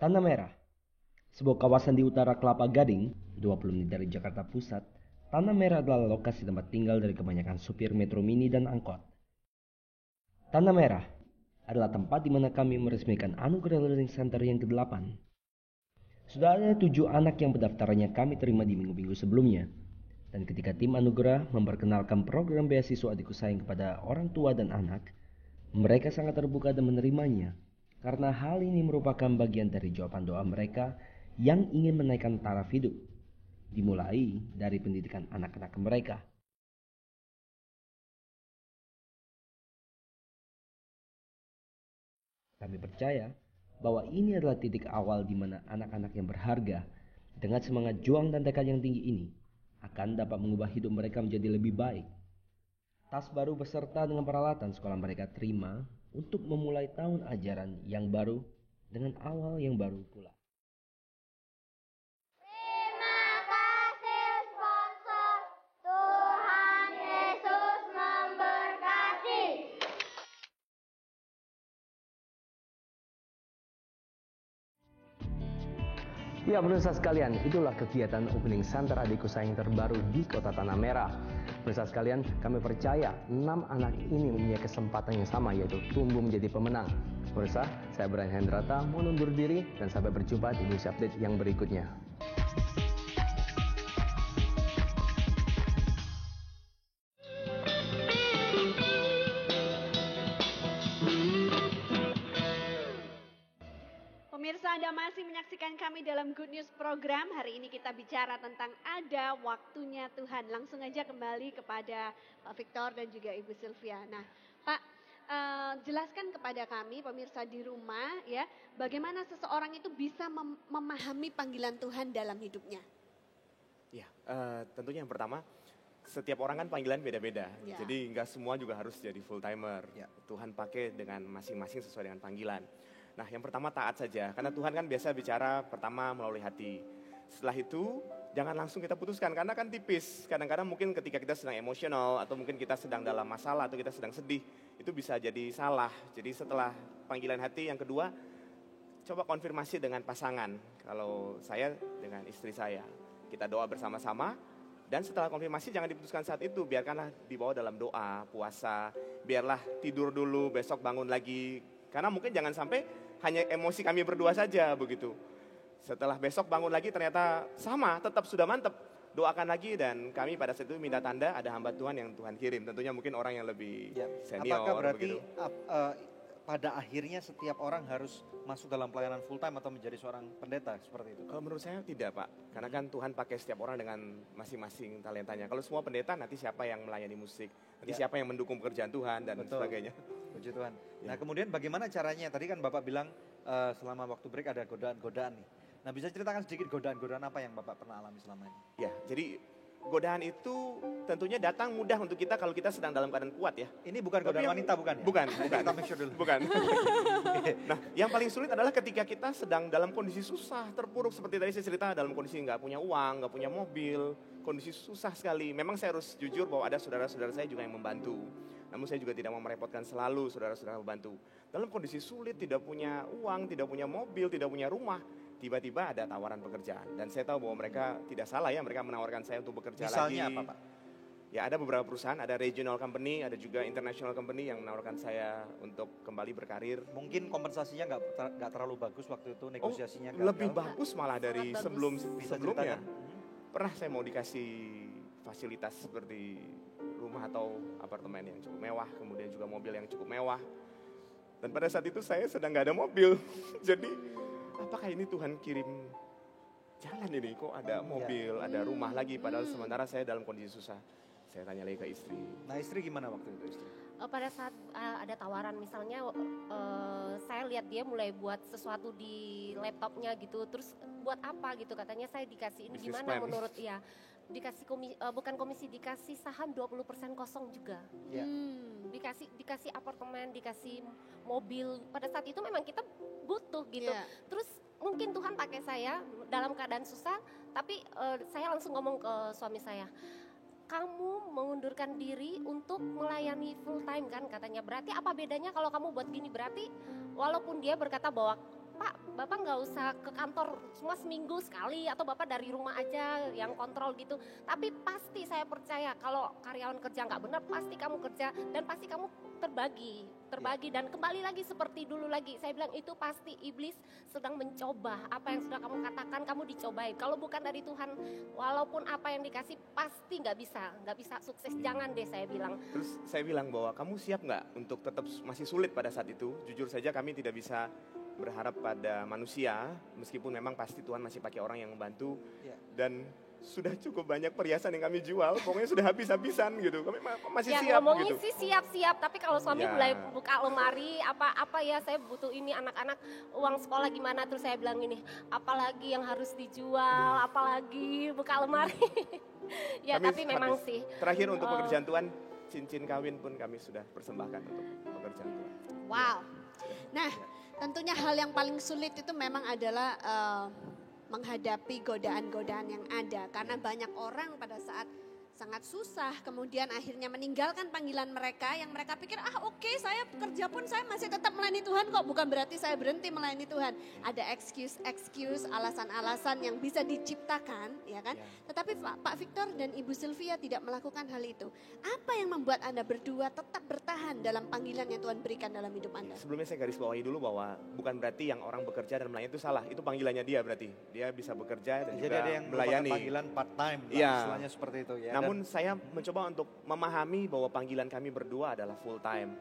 Tanah Merah, sebuah kawasan di utara Kelapa Gading, 20 menit dari Jakarta Pusat. Tanah Merah adalah lokasi tempat tinggal dari kebanyakan supir metro mini dan angkot. Tanah Merah adalah tempat di mana kami meresmikan Anugerah Learning Center yang ke-8. Sudah ada 7 anak yang pendaftarannya kami terima di minggu-minggu sebelumnya. Dan ketika tim Anugerah memperkenalkan program beasiswa Adikku Sayang kepada orang tua dan anak, mereka sangat terbuka dan menerimanya. Karena hal ini merupakan bagian dari jawaban doa mereka yang ingin menaikkan taraf hidup. Dimulai dari pendidikan anak-anak mereka. Kami percaya bahwa ini adalah titik awal di mana anak-anak yang berharga dengan semangat juang dan tekad yang tinggi ini akan dapat mengubah hidup mereka menjadi lebih baik. Tas baru beserta dengan peralatan sekolah mereka terima untuk memulai tahun ajaran yang baru dengan awal yang baru pula. Ya pemirsa sekalian, itulah kegiatan opening Center Adikku Sayang terbaru di Kota Tanah Merah. Pemirsa sekalian, kami percaya 6 anak ini mempunyai kesempatan yang sama, yaitu tumbuh menjadi pemenang. Pemirsa, saya Brian Hendrata mau undur diri dan sampai berjumpa di news update yang berikutnya. Pemirsa, Anda masih menyaksikan kami dalam Good News program. Hari ini kita bicara tentang ada waktunya Tuhan. Langsung aja kembali kepada Pak Victor dan juga Ibu Sylvia. Nah, Pak, jelaskan kepada kami pemirsa di rumah ya, bagaimana seseorang itu bisa memahami panggilan Tuhan dalam hidupnya. Ya, tentunya yang pertama, setiap orang kan panggilan beda-beda. Ya. Jadi nggak semua juga harus jadi full timer. Ya. Tuhan pakai dengan masing-masing sesuai dengan panggilan. Nah, yang pertama taat saja, karena Tuhan kan biasa bicara pertama melalui hati. Setelah itu, jangan langsung kita putuskan, karena kan tipis. Kadang-kadang mungkin ketika kita sedang emosional, atau mungkin kita sedang dalam masalah, atau kita sedang sedih, itu bisa jadi salah. Jadi setelah panggilan hati, yang kedua, coba konfirmasi dengan pasangan. Kalau saya dengan istri saya, kita doa bersama-sama, dan setelah konfirmasi jangan diputuskan saat itu, biarkanlah dibawa dalam doa, puasa, biarlah tidur dulu, besok bangun lagi. Karena mungkin jangan sampai hanya emosi kami berdua saja begitu. Setelah besok bangun lagi ternyata sama, tetap sudah mantap. Doakan lagi dan kami pada saat itu minta tanda ada hamba Tuhan yang Tuhan kirim. Tentunya mungkin orang yang lebih senior. Apakah berarti begitu. pada akhirnya setiap orang harus masuk dalam pelayanan full time atau menjadi seorang pendeta seperti itu? Kalau menurut saya tidak, Pak. Karena kan Tuhan pakai setiap orang dengan masing-masing talentanya. Kalau semua pendeta nanti siapa yang melayani musik, nanti siapa yang mendukung pekerjaan Tuhan dan sebagainya. Puji Tuhan. Nah kemudian bagaimana caranya? Tadi kan Bapak bilang selama waktu break ada godaan-godaan nih. Nah bisa ceritakan sedikit godaan-godaan apa yang Bapak pernah alami selama ini? Ya, jadi godaan itu tentunya datang mudah untuk kita kalau kita sedang dalam keadaan kuat ya. Ini bukan godaan wanita bukan ya? Bukan, Kita make sure dulu. Bukan. Nah, yang paling sulit adalah ketika kita sedang dalam kondisi susah, terpuruk seperti tadi saya cerita, dalam kondisi nggak punya uang, nggak punya mobil, kondisi susah sekali. Memang saya harus jujur bahwa ada saudara-saudara saya juga yang membantu. Namun saya juga tidak mau merepotkan selalu saudara-saudara membantu. Dalam kondisi sulit, tidak punya uang, tidak punya mobil, tidak punya rumah, tiba-tiba ada tawaran pekerjaan. Dan saya tahu bahwa mereka tidak salah ya, mereka menawarkan saya untuk bekerja lagi. Misalnya apa Pak? Ya ada beberapa perusahaan, ada regional company, ada juga international company yang menawarkan saya untuk kembali berkarir. Mungkin kompensasinya nggak terlalu bagus waktu itu, negosiasinya gagal. Lebih bagus malah dari sebelumnya. Pernah saya mau dikasih fasilitas seperti rumah atau apartemen yang cukup mewah, kemudian juga mobil yang cukup mewah. Dan pada saat itu saya sedang nggak ada mobil. Jadi apakah ini Tuhan kirim jalan ini, kok ada mobil, ada rumah lagi, padahal sementara saya dalam kondisi susah. Saya tanya lagi ke istri. Nah istri gimana waktu itu istri? Pada saat ada tawaran misalnya saya lihat dia mulai buat sesuatu di laptopnya gitu, terus buat apa gitu, katanya saya dikasih ini, gimana menurut ya dikasih saham 20% kosong juga. Dikasih apartemen, dikasih mobil. Pada saat itu memang kita butuh gitu. Terus mungkin Tuhan pakai saya dalam keadaan susah, tapi saya langsung ngomong ke suami saya, kamu mengundurkan diri untuk melayani full time kan katanya. Berarti apa bedanya kalau kamu buat gini? Berarti walaupun dia berkata bahwa Pak, Bapak nggak usah ke kantor cuma seminggu sekali atau Bapak dari rumah aja yang kontrol gitu. Tapi pasti saya percaya kalau karyawan kerja nggak benar, pasti kamu kerja dan pasti kamu terbagi dan kembali lagi seperti dulu lagi. Saya bilang itu pasti iblis sedang mencoba apa yang sudah kamu katakan, kamu dicobain. Kalau bukan dari Tuhan, walaupun apa yang dikasih pasti nggak bisa sukses. Jangan deh saya bilang. Terus saya bilang bahwa kamu siap nggak untuk tetap masih sulit pada saat itu? Jujur saja kami tidak bisa berharap pada manusia, meskipun memang pasti Tuhan masih pakai orang yang membantu, dan sudah cukup banyak perhiasan yang kami jual, pokoknya sudah habis-habisan gitu. Kami masih siap gitu. Ngomongin sih siap-siap, tapi kalau suami mulai buka lemari, apa ya saya butuh ini anak-anak uang sekolah gimana, terus saya bilang ini, apalagi yang harus dijual, apalagi buka lemari. Tapi memang sih. Terakhir untuk pekerjaan Tuhan, cincin kawin pun kami sudah persembahkan untuk pekerjaan Tuhan. Wow. Nah, tentunya hal yang paling sulit itu memang adalah menghadapi godaan-godaan yang ada. Karena banyak orang pada saat sangat susah, kemudian akhirnya meninggalkan panggilan mereka yang mereka pikir, oke, saya kerja pun saya masih tetap melayani Tuhan kok, bukan berarti saya berhenti melayani Tuhan. Ada excuse, alasan-alasan yang bisa diciptakan, ya kan? Tetapi Pak Victor dan Ibu Sylvia tidak melakukan hal itu. Apa yang membuat Anda berdua tetap bertahan dalam panggilan yang Tuhan berikan dalam hidup Anda? Sebelumnya saya garis bawahi dulu bahwa bukan berarti yang orang bekerja dan melayani itu salah, itu panggilannya dia berarti. Dia bisa bekerja dan jadi juga ada yang melayani. Panggilan part time, istilahnya seperti itu ya. Namun saya mencoba untuk memahami bahwa panggilan kami berdua adalah full time.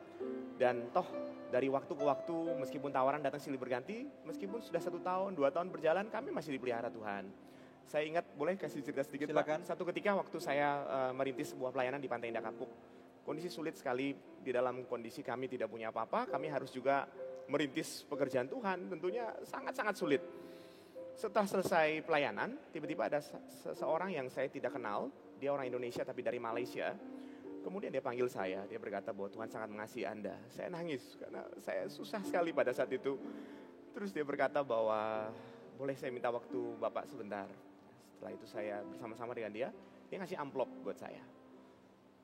Dan toh dari waktu ke waktu meskipun tawaran datang silih berganti, meskipun sudah 1 tahun, 2 tahun berjalan, kami masih dipelihara Tuhan. Saya ingat, boleh kasih cerita sedikit Pak? Satu ketika waktu saya merintis sebuah pelayanan di Pantai Indah Kapuk. Kondisi sulit sekali, di dalam kondisi kami tidak punya apa-apa, kami harus juga merintis pekerjaan Tuhan, tentunya sangat-sangat sulit. Setelah selesai pelayanan, tiba-tiba ada seseorang yang saya tidak kenal, dia orang Indonesia tapi dari Malaysia. Kemudian dia panggil saya, dia berkata bahwa Tuhan sangat mengasihi Anda. Saya nangis karena saya susah sekali pada saat itu. Terus dia berkata bahwa boleh saya minta waktu Bapak sebentar. Setelah itu saya bersama-sama dengan dia ngasih amplop buat saya.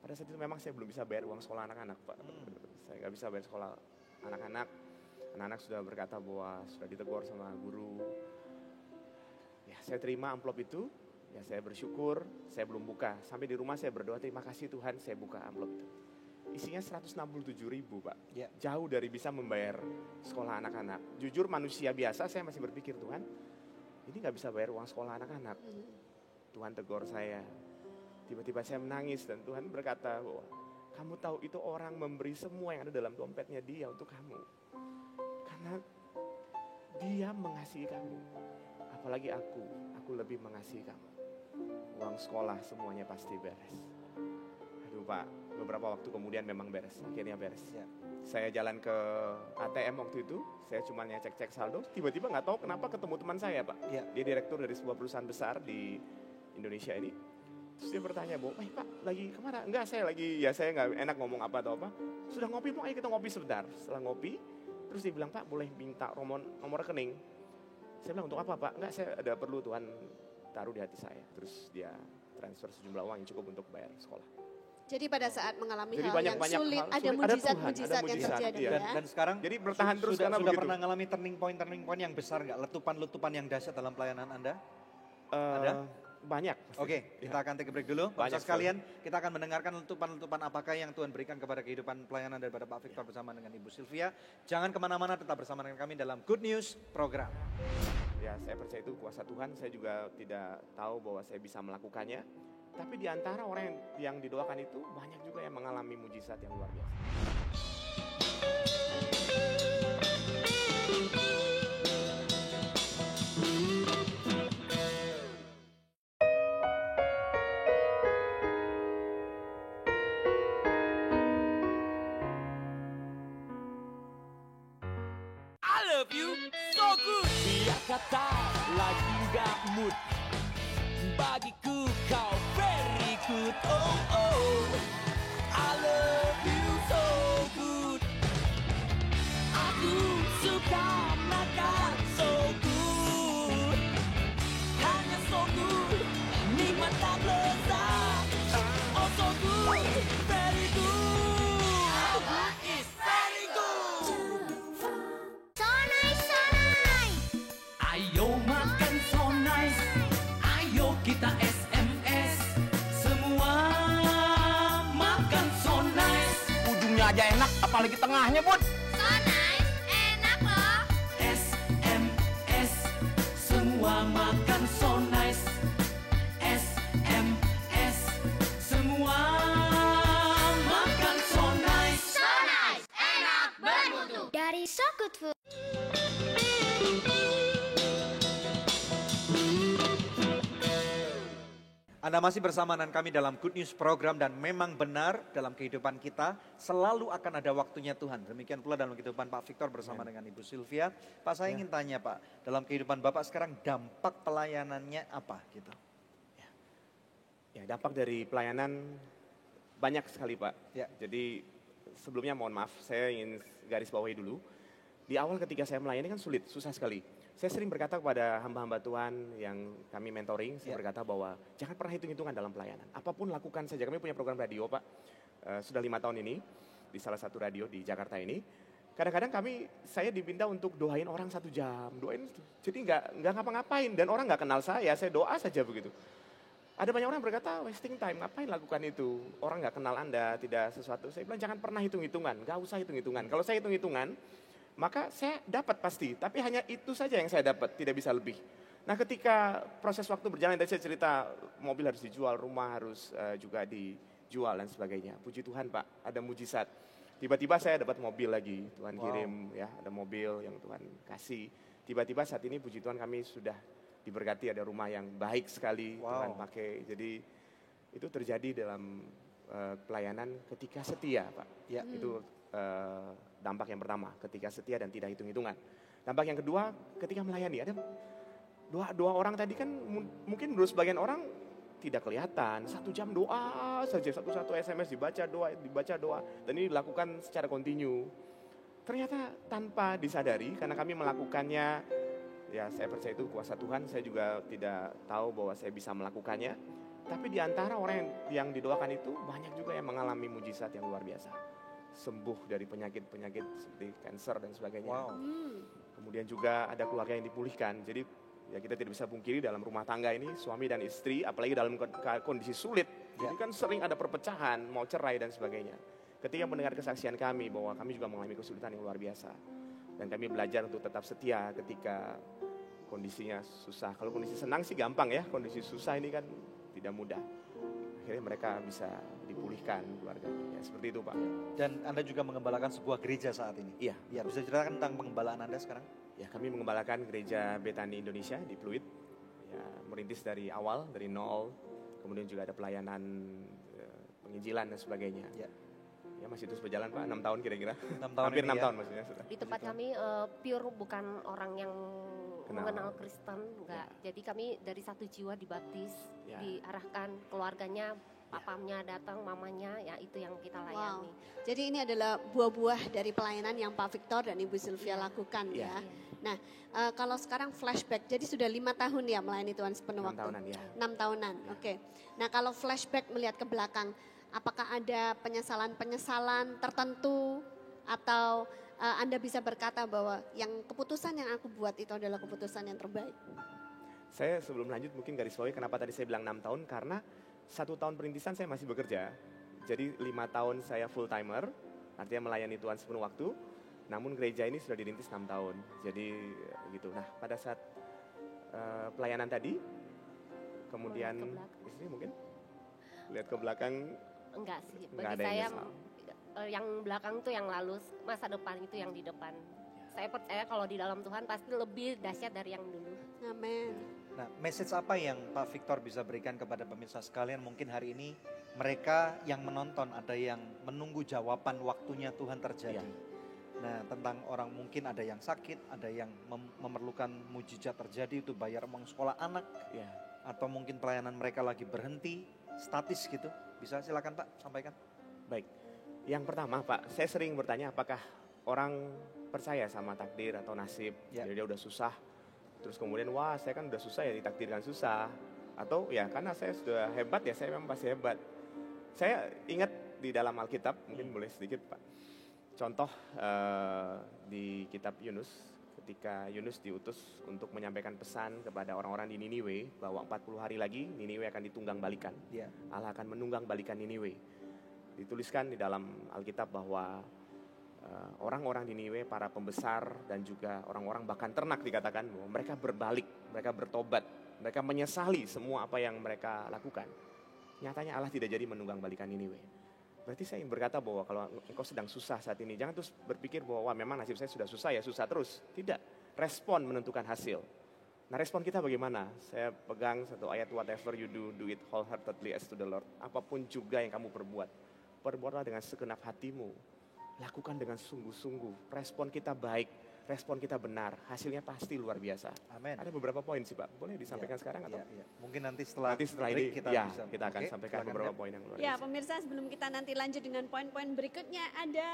Pada saat itu memang saya belum bisa bayar uang sekolah anak-anak Pak. Saya nggak bisa bayar sekolah anak-anak. Anak-anak sudah berkata bahwa sudah ditegur sama guru. Ya, saya terima amplop itu. Ya, saya bersyukur, saya belum buka. Sampai di rumah saya berdoa, terima kasih Tuhan, saya buka amplop itu. Isinya 167.000 Pak. Jauh dari bisa membayar sekolah anak-anak. Jujur manusia biasa saya masih berpikir, Tuhan, ini gak bisa bayar uang sekolah anak-anak. Tuhan tegur saya. Tiba-tiba saya menangis dan Tuhan berkata bahwa kamu tahu itu orang memberi semua yang ada dalam dompetnya dia untuk kamu. Karena dia mengasihi kamu. Apalagi aku lebih mengasihi kamu. Uang sekolah semuanya pasti beres. Aduh Pak, beberapa waktu kemudian memang beres, akhirnya beres. Saya jalan ke ATM waktu itu, saya cuma cek saldo, tiba-tiba nggak tahu kenapa ketemu teman saya Pak. Dia direktur dari sebuah perusahaan besar di Indonesia ini. Terus dia bertanya, Pak lagi kemana? Enggak, saya nggak enak ngomong apa atau apa. Sudah ngopi Pak, ayo kita ngopi sebentar. Setelah ngopi, terus dia bilang, Pak boleh minta nomor rekening. Saya bilang, untuk apa Pak? Enggak, saya ada perlu Tuhan taruh di hati saya. Terus dia transfer sejumlah uang yang cukup untuk bayar sekolah. Jadi pada saat mengalami hal yang sulit, ada mujizat-mujizat yang terjadi ya. Dan sekarang jadi bertahan terus sudah begitu. pernah mengalami turning point yang besar nggak? Letupan yang dahsyat dalam pelayanan Anda? Ada? Banyak. Oke, kita akan take a break dulu. Banyak sekalian, kita akan mendengarkan letupan-letupan apakah yang Tuhan berikan kepada kehidupan pelayanan daripada Pak Victor bersama dengan Ibu Sylvia. Jangan kemana-mana, tetap bersama dengan kami dalam Good News Program. Ya, saya percaya itu kuasa Tuhan. Saya juga tidak tahu bahwa saya bisa melakukannya. Tapi di antara orang yang didoakan itu banyak juga yang mengalami mujizat yang luar biasa. I love you so good. Biar kata lagi gak mood, bagiku kau good. Oh, oh, I love you so good. Aku suka makan so good. Hanya so good, nikmat tak lezat. Oh so good, very good. How good is very good. So nice, so nice. Ayo makan so nice. Ayo kita SMS. Semua makan so nice. Ujungnya aja enak, apalagi tengahnya, Bud. So nice, enak loh. SMS. Semua makan so nice. SMS. Semua makan so nice. So nice, enak, bermutu. Dari So Good Food. Anda masih bersama dengan kami dalam Good News program dan memang benar dalam kehidupan kita selalu akan ada waktunya Tuhan. Demikian pula dalam kehidupan Pak Victor bersama dengan Ibu Sylvia. Pak, saya ingin tanya Pak, dalam kehidupan Bapak sekarang dampak pelayanannya apa gitu? Ya, dampak dari pelayanan banyak sekali Pak. Ya. Jadi sebelumnya mohon maaf, saya ingin garis bawahi dulu. Di awal ketika saya melayani kan sulit, susah sekali. Saya sering berkata kepada hamba-hamba Tuhan yang kami mentoring, saya berkata bahwa jangan pernah hitung-hitungan dalam pelayanan. Apapun lakukan saja, kami punya program radio Pak, sudah 5 tahun ini, di salah satu radio di Jakarta ini. Kadang-kadang saya dipinta untuk doain orang 1 jam, jadi nggak ngapa-ngapain, dan orang nggak kenal saya doa saja begitu. Ada banyak orang yang berkata, wasting time, ngapain lakukan itu? Orang nggak kenal Anda, tidak sesuatu. Saya bilang jangan pernah hitung-hitungan, nggak usah hitung-hitungan. Kalau saya hitung-hitungan, maka saya dapat pasti, tapi hanya itu saja yang saya dapat, tidak bisa lebih. Nah ketika proses waktu berjalan, tadi saya cerita mobil harus dijual, rumah harus juga dijual dan sebagainya. Puji Tuhan Pak, ada mujizat. Tiba-tiba saya dapat mobil lagi, Tuhan kirim ya, ada mobil yang Tuhan kasih. Tiba-tiba saat ini puji Tuhan kami sudah diberkati, ada rumah yang baik sekali Tuhan pakai. Jadi itu terjadi dalam pelayanan ketika setia Pak. Ya. Itu dampak yang pertama, ketika setia dan tidak hitung-hitungan. Dampak yang kedua, ketika melayani. Ada dua orang tadi kan mungkin menurut sebagian orang tidak kelihatan. 1 jam doa saja, satu SMS dibaca doa. Dan ini dilakukan secara kontinu. Ternyata tanpa disadari, karena kami melakukannya, ya saya percaya itu kuasa Tuhan, saya juga tidak tahu bahwa saya bisa melakukannya. Tapi di antara orang yang didoakan itu, banyak juga yang mengalami mujizat yang luar biasa. Sembuh dari penyakit-penyakit seperti kanker dan sebagainya. Kemudian juga ada keluarga yang dipulihkan. Jadi ya kita tidak bisa pungkiri dalam rumah tangga ini suami dan istri, apalagi dalam kondisi sulit. Jadi kan sering ada perpecahan, mau cerai dan sebagainya. Ketika mendengar kesaksian kami bahwa kami juga mengalami kesulitan yang luar biasa. Dan kami belajar untuk tetap setia ketika kondisinya susah. Kalau kondisi senang sih gampang ya, kondisi susah ini kan tidak mudah. Akhirnya mereka bisa dipulihkan keluarganya. Ya, seperti itu Pak. Dan Anda juga mengembalakan sebuah gereja saat ini? Iya. Ya, bisa ceritakan tentang pengembalaan Anda sekarang? Ya, kami mengembalakan gereja Betani Indonesia di Pluit. Ya, merintis dari awal, dari nol. Kemudian juga ada pelayanan penginjilan dan sebagainya. Ya, masih terus berjalan Pak, 6 tahun kira-kira. 6 tahun hampir 6 ya. tahun maksudnya sudah. Di tempat kami pure bukan orang yang mengenal Kristen, enggak. Jadi kami dari satu jiwa dibaptis, diarahkan keluarganya, papamnya datang, mamanya, ya itu yang kita layani. Jadi ini adalah buah-buah dari pelayanan yang Pak Victor dan Ibu Sylvia lakukan ya. Nah, kalau sekarang flashback, jadi sudah 5 tahun ya melayani Tuhan sepenuh waktu. 6 tahunan ya. 6 tahunan, oke. Nah kalau flashback melihat ke belakang, apakah ada penyesalan-penyesalan tertentu atau Anda bisa berkata bahwa keputusan yang aku buat itu adalah keputusan yang terbaik? Saya sebelum lanjut mungkin garis bawahi kenapa tadi saya bilang 6 tahun, karena 1 tahun perintisan saya masih bekerja. Jadi 5 tahun saya full timer, artinya melayani Tuhan sepenuh waktu. Namun gereja ini sudah dirintis 6 tahun. Jadi gitu. Nah pada saat pelayanan tadi, kemudian istri mungkin lihat ke belakang. Enggak sih, bagi saya yang belakang tuh yang lalu, masa depan itu yang di depan. Saya percaya kalau di dalam Tuhan pasti lebih dahsyat dari yang dulu. Amin. Nah, message apa yang Pak Victor bisa berikan kepada pemirsa sekalian? Mungkin hari ini mereka yang menonton ada yang menunggu jawaban waktunya Tuhan terjadi. Nah, tentang orang mungkin ada yang sakit, ada yang memerlukan mujizat terjadi, itu bayar uang sekolah anak. atau mungkin pelayanan mereka lagi berhenti, statis gitu. Bisa silakan Pak, sampaikan. Baik, yang pertama Pak, saya sering bertanya apakah orang percaya sama takdir atau nasib. Jadi dia udah susah, terus kemudian wah saya kan udah susah ya ditakdirkan susah. Atau ya karena saya sudah hebat ya saya memang pasti hebat. Saya ingat di dalam Alkitab, mungkin boleh sedikit Pak. Contoh di kitab Yunus, ketika Yunus diutus untuk menyampaikan pesan kepada orang-orang di Niniwe bahwa 40 hari lagi Niniwe akan ditunggang balikan. Allah akan menunggang balikan Niniwe. Dituliskan di dalam Alkitab bahwa orang-orang di Niniwe, para pembesar dan juga orang-orang bahkan ternak dikatakan bahwa mereka berbalik, mereka bertobat, mereka menyesali semua apa yang mereka lakukan. Nyatanya Allah tidak jadi menunggang balikan Niniwe. Berarti saya berkata bahwa kalau engkau sedang susah saat ini, jangan terus berpikir bahwa wah memang nasib saya sudah susah ya susah terus. Tidak, respon menentukan hasil. Nah respon kita bagaimana? Saya pegang satu ayat, whatever you do it wholeheartedly as to the Lord. Apapun juga yang kamu perbuatlah dengan segenap hatimu. Lakukan dengan sungguh-sungguh. Respon kita baik, respon kita benar, hasilnya pasti luar biasa. Amin. Ada beberapa poin sih Pak, boleh disampaikan sekarang atau? Mungkin nanti setelah ini kita akan sampaikan beberapa poin yang luar biasa. Ya pemirsa, sebelum kita nanti lanjut dengan poin-poin berikutnya, ada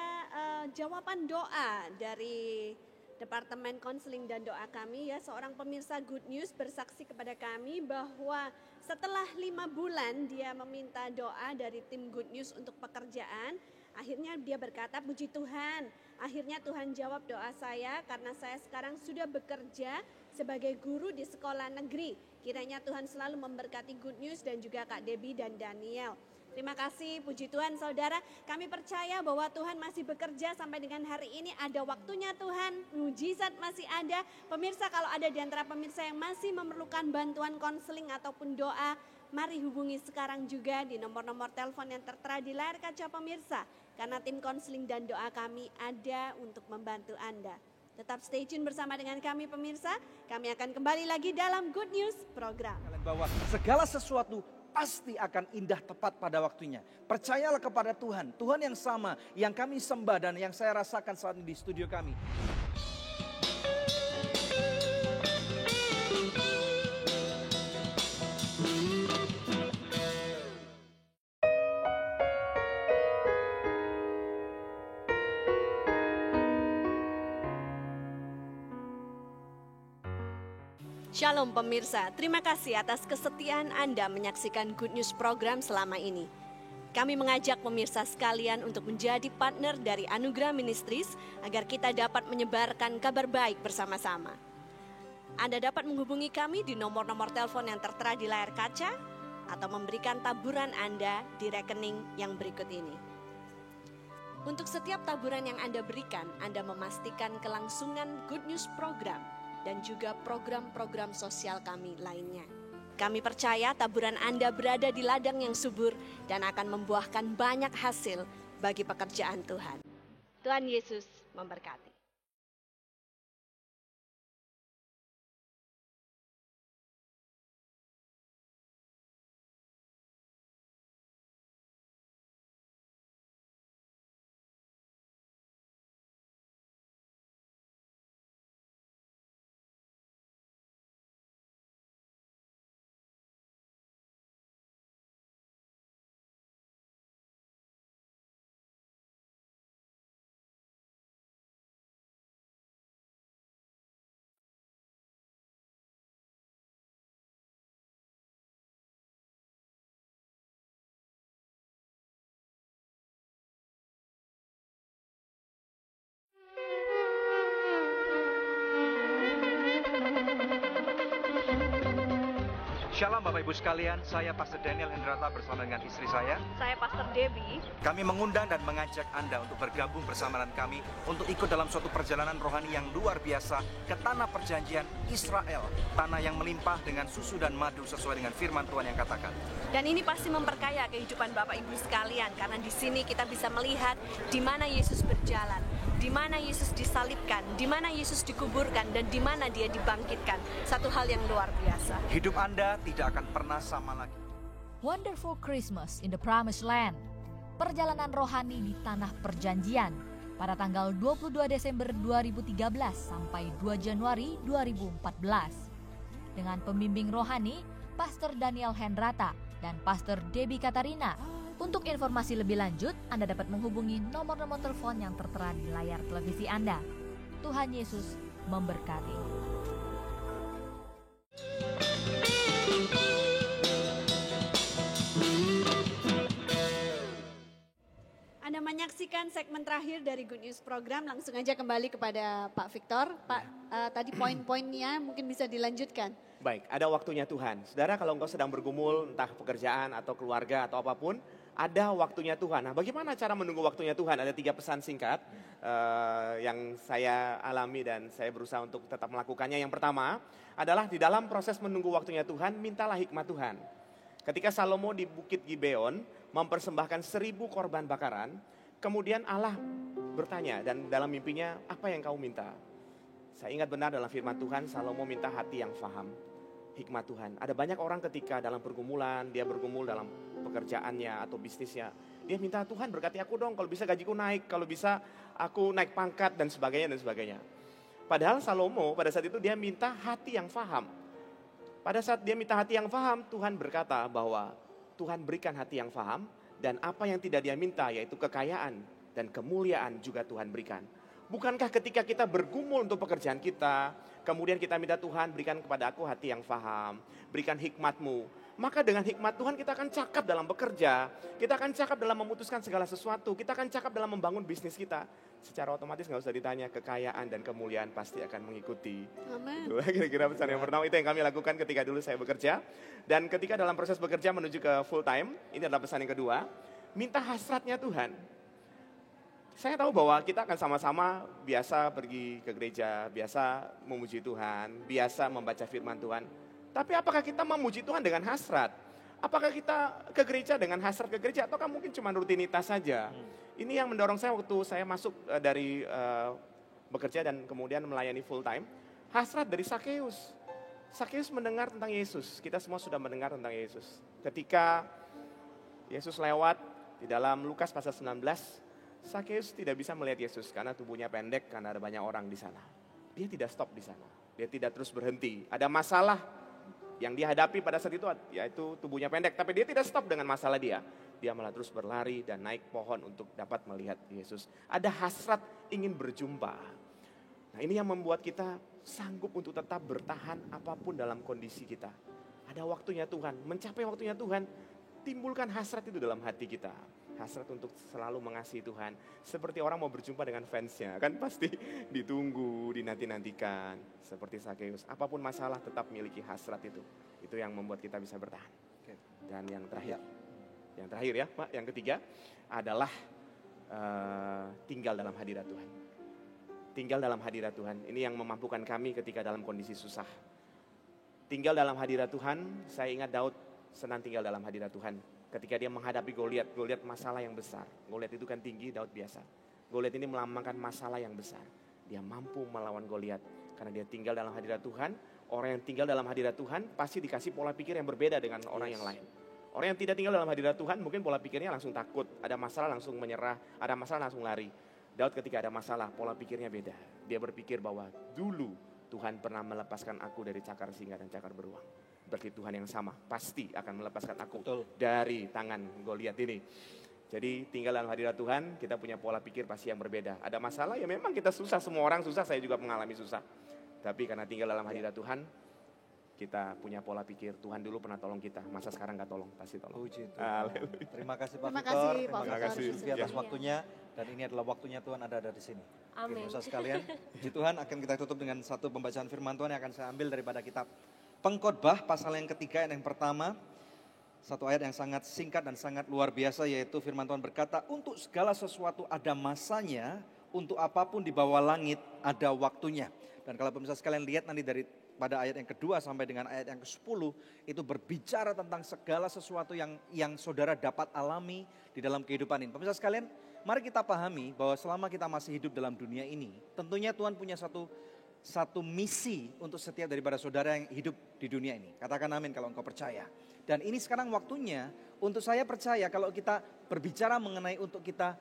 jawaban doa dari Departemen Konseling dan Doa kami ya. Seorang pemirsa Good News bersaksi kepada kami bahwa setelah 5 bulan dia meminta doa dari tim Good News untuk pekerjaan. Akhirnya dia berkata, puji Tuhan, akhirnya Tuhan jawab doa saya karena saya sekarang sudah bekerja sebagai guru di sekolah negeri. Kiranya Tuhan selalu memberkati Good News dan juga Kak Debbie dan Daniel. Terima kasih, puji Tuhan saudara. Kami percaya bahwa Tuhan masih bekerja sampai dengan hari ini. Ada waktunya Tuhan, mujizat masih ada. Pemirsa, kalau ada di antara pemirsa yang masih memerlukan bantuan konseling ataupun doa, mari hubungi sekarang juga di nomor-nomor telepon yang tertera di layar kaca pemirsa. Karena tim konseling dan doa kami ada untuk membantu Anda. Tetap stay tune bersama dengan kami pemirsa. Kami akan kembali lagi dalam Good News program. Bahwa segala sesuatu pasti akan indah tepat pada waktunya. Percayalah kepada Tuhan. Tuhan yang sama yang kami sembah dan yang saya rasakan saat ini di studio kami. Shalom pemirsa, terima kasih atas kesetiaan Anda menyaksikan Good News program selama ini. Kami mengajak pemirsa sekalian untuk menjadi partner dari Anugerah Ministries agar kita dapat menyebarkan kabar baik bersama-sama. Anda dapat menghubungi kami di nomor-nomor telepon yang tertera di layar kaca atau memberikan taburan Anda di rekening yang berikut ini. Untuk setiap taburan yang Anda berikan, Anda memastikan kelangsungan Good News program dan juga program-program sosial kami lainnya. Kami percaya taburan Anda berada di ladang yang subur dan akan membuahkan banyak hasil bagi pekerjaan Tuhan. Tuhan Yesus memberkati. Shalom Bapak Ibu sekalian, saya Pastor Daniel Hendrata bersama dengan istri saya. Saya Pastor Debbie. Kami mengundang dan mengajak Anda untuk bergabung bersama dengan kami untuk ikut dalam suatu perjalanan rohani yang luar biasa ke tanah perjanjian Israel, tanah yang melimpah dengan susu dan madu sesuai dengan firman Tuhan yang katakan. Dan ini pasti memperkaya kehidupan Bapak Ibu sekalian karena di sini kita bisa melihat di mana Yesus berjalan, di mana Yesus disalibkan, di mana Yesus dikuburkan dan di mana Dia dibangkitkan. Satu hal yang luar biasa. Hidup Anda tidak akan pernah sama lagi. Wonderful Christmas in the Promised Land. Perjalanan rohani di tanah perjanjian pada tanggal 22 Desember 2013 sampai 2 Januari 2014. Dengan pembimbing rohani Pastor Daniel Hendrata, dan Pastor Debbie Katarina. Untuk informasi lebih lanjut, Anda dapat menghubungi nomor-nomor telepon yang tertera di layar televisi Anda. Tuhan Yesus memberkati. Anda menyaksikan segmen terakhir dari Good News Program, langsung aja kembali kepada Pak Victor. Pak, tadi poin-poinnya mungkin bisa dilanjutkan. Baik, ada waktunya Tuhan. Saudara, kalau engkau sedang bergumul, entah pekerjaan atau keluarga atau apapun, ada waktunya Tuhan. Nah, bagaimana cara menunggu waktunya Tuhan? Ada 3 pesan singkat yang saya alami dan saya berusaha untuk tetap melakukannya. Yang pertama adalah di dalam proses menunggu waktunya Tuhan, mintalah hikmat Tuhan. Ketika Salomo di Bukit Gibeon mempersembahkan 1000 korban bakaran, kemudian Allah bertanya dan dalam mimpinya, apa yang kau minta? Saya ingat benar dalam firman Tuhan, Salomo minta hati yang faham, hikmat Tuhan. Ada banyak orang ketika dalam pergumulan, dia bergumul dalam pekerjaannya atau bisnisnya, dia minta Tuhan berkati aku dong, kalau bisa gajiku naik, kalau bisa aku naik pangkat dan sebagainya dan sebagainya. Padahal Salomo pada saat itu dia minta hati yang faham. Pada saat dia minta hati yang faham, Tuhan berkata bahwa Tuhan berikan hati yang faham dan apa yang tidak dia minta yaitu kekayaan dan kemuliaan juga Tuhan berikan. Bukankah ketika kita bergumul untuk pekerjaan kita, kemudian kita minta Tuhan berikan kepada aku hati yang faham, berikan hikmat-Mu. Maka dengan hikmat Tuhan kita akan cakap dalam bekerja, kita akan cakap dalam memutuskan segala sesuatu, kita akan cakap dalam membangun bisnis kita. Secara otomatis gak usah ditanya, kekayaan dan kemuliaan pasti akan mengikuti. Amin. Kira-kira pesan yang pertama itu yang kami lakukan ketika dulu saya bekerja. Dan ketika dalam proses bekerja menuju ke full time, ini adalah pesan yang kedua, minta hasratnya Tuhan. Saya tahu bahwa kita akan sama-sama biasa pergi ke gereja, biasa memuji Tuhan, biasa membaca firman Tuhan. Tapi apakah kita memuji Tuhan dengan hasrat? Apakah kita ke gereja dengan hasrat ke gereja ataukah mungkin cuma rutinitas saja? Ini yang mendorong saya waktu saya masuk dari bekerja dan kemudian melayani full time. Hasrat dari Sakeus. Sakeus mendengar tentang Yesus. Kita semua sudah mendengar tentang Yesus. Ketika Yesus lewat di dalam Lukas pasal 19, Sakeus tidak bisa melihat Yesus karena tubuhnya pendek, karena ada banyak orang di sana. Dia tidak stop di sana. Dia tidak terus berhenti. Ada masalah yang dia hadapi pada saat itu, yaitu tubuhnya pendek. Tapi dia tidak stop dengan masalah dia. Dia malah terus berlari dan naik pohon untuk dapat melihat Yesus. Ada hasrat ingin berjumpa. Nah, ini yang membuat kita sanggup untuk tetap bertahan apapun dalam kondisi kita. Ada waktunya Tuhan. Mencapai waktunya Tuhan, timbulkan hasrat itu dalam hati kita. Hasrat untuk selalu mengasihi Tuhan. Seperti orang mau berjumpa dengan fansnya, kan pasti ditunggu, dinanti-nantikan. Seperti Sakeus, apapun masalah tetap miliki hasrat itu. Itu yang membuat kita bisa bertahan. Dan yang terakhir ya Pak, yang ketiga adalah tinggal dalam hadirat Tuhan. Tinggal dalam hadirat Tuhan, ini yang memampukan kami ketika dalam kondisi susah. Tinggal dalam hadirat Tuhan, saya ingat Daud senang tinggal dalam hadirat Tuhan. Ketika dia menghadapi Goliat masalah yang besar. Goliat itu kan tinggi, Daud biasa. Goliat ini melambangkan masalah yang besar. Dia mampu melawan Goliat karena dia tinggal dalam hadirat Tuhan. Orang yang tinggal dalam hadirat Tuhan pasti dikasih pola pikir yang berbeda dengan orang yang lain. Orang yang tidak tinggal dalam hadirat Tuhan mungkin pola pikirnya langsung takut. Ada masalah langsung menyerah, ada masalah langsung lari. Daud ketika ada masalah, pola pikirnya beda. Dia berpikir bahwa dulu Tuhan pernah melepaskan aku dari cakar singa dan cakar beruang. Berarti Tuhan yang sama pasti akan melepaskan aku dari tangan Goliat ini. Jadi tinggal dalam hadirat Tuhan, kita punya pola pikir pasti yang berbeda. Ada masalah ya memang kita susah, semua orang susah, saya juga mengalami susah. Tapi karena tinggal dalam hadirat Tuhan, kita punya pola pikir Tuhan dulu pernah tolong kita, masa sekarang gak tolong, pasti tolong. Puji Tuhan. Terima kasih Pak Victor, terima kasih atas waktunya. Dan ini adalah waktunya Tuhan ada di sini. Amin. Pemirsa sekalian, puji Tuhan, akan kita tutup dengan satu pembacaan firman Tuhan yang akan saya ambil daripada kitab Pengkhotbah pasal yang ketiga yang pertama. Satu ayat yang sangat singkat dan sangat luar biasa, yaitu firman Tuhan berkata, untuk segala sesuatu ada masanya, untuk apapun di bawah langit ada waktunya. Dan kalau pemirsa sekalian lihat nanti dari pada ayat yang kedua sampai dengan ayat yang ke-10, itu berbicara tentang segala sesuatu yang saudara dapat alami di dalam kehidupan ini. Pemirsa sekalian, mari kita pahami bahwa selama kita masih hidup dalam dunia ini, tentunya Tuhan punya satu misi untuk setiap daripada saudara yang hidup di dunia ini. Katakan amin kalau engkau percaya. Dan ini sekarang waktunya untuk saya percaya kalau kita berbicara mengenai untuk kita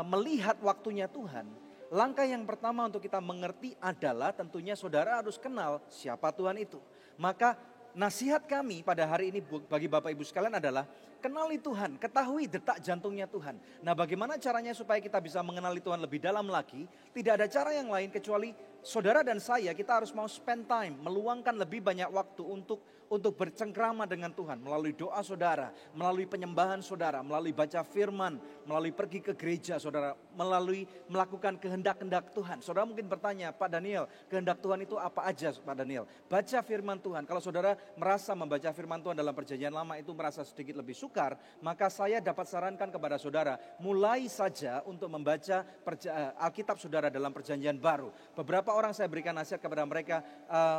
melihat waktunya Tuhan. Langkah yang pertama untuk kita mengerti adalah tentunya saudara harus kenal siapa Tuhan itu. Maka nasihat kami pada hari ini bagi Bapak Ibu sekalian adalah kenali Tuhan, ketahui detak jantungnya Tuhan. Nah, bagaimana caranya supaya kita bisa mengenali Tuhan lebih dalam lagi? Tidak ada cara yang lain kecuali saudara dan saya, kita harus mau spend time, meluangkan lebih banyak waktu untuk bercengkrama dengan Tuhan. Melalui doa saudara, melalui penyembahan saudara, melalui baca firman, melalui pergi ke gereja saudara, melalui melakukan kehendak-kehendak Tuhan. Saudara mungkin bertanya, Pak Daniel, kehendak Tuhan itu apa aja Pak Daniel? Baca firman Tuhan. Kalau saudara merasa membaca firman Tuhan dalam perjanjian lama itu merasa sedikit lebih sukar, maka saya dapat sarankan kepada saudara, mulai saja untuk membaca Alkitab saudara dalam perjanjian baru. Beberapa orang saya berikan nasihat kepada mereka,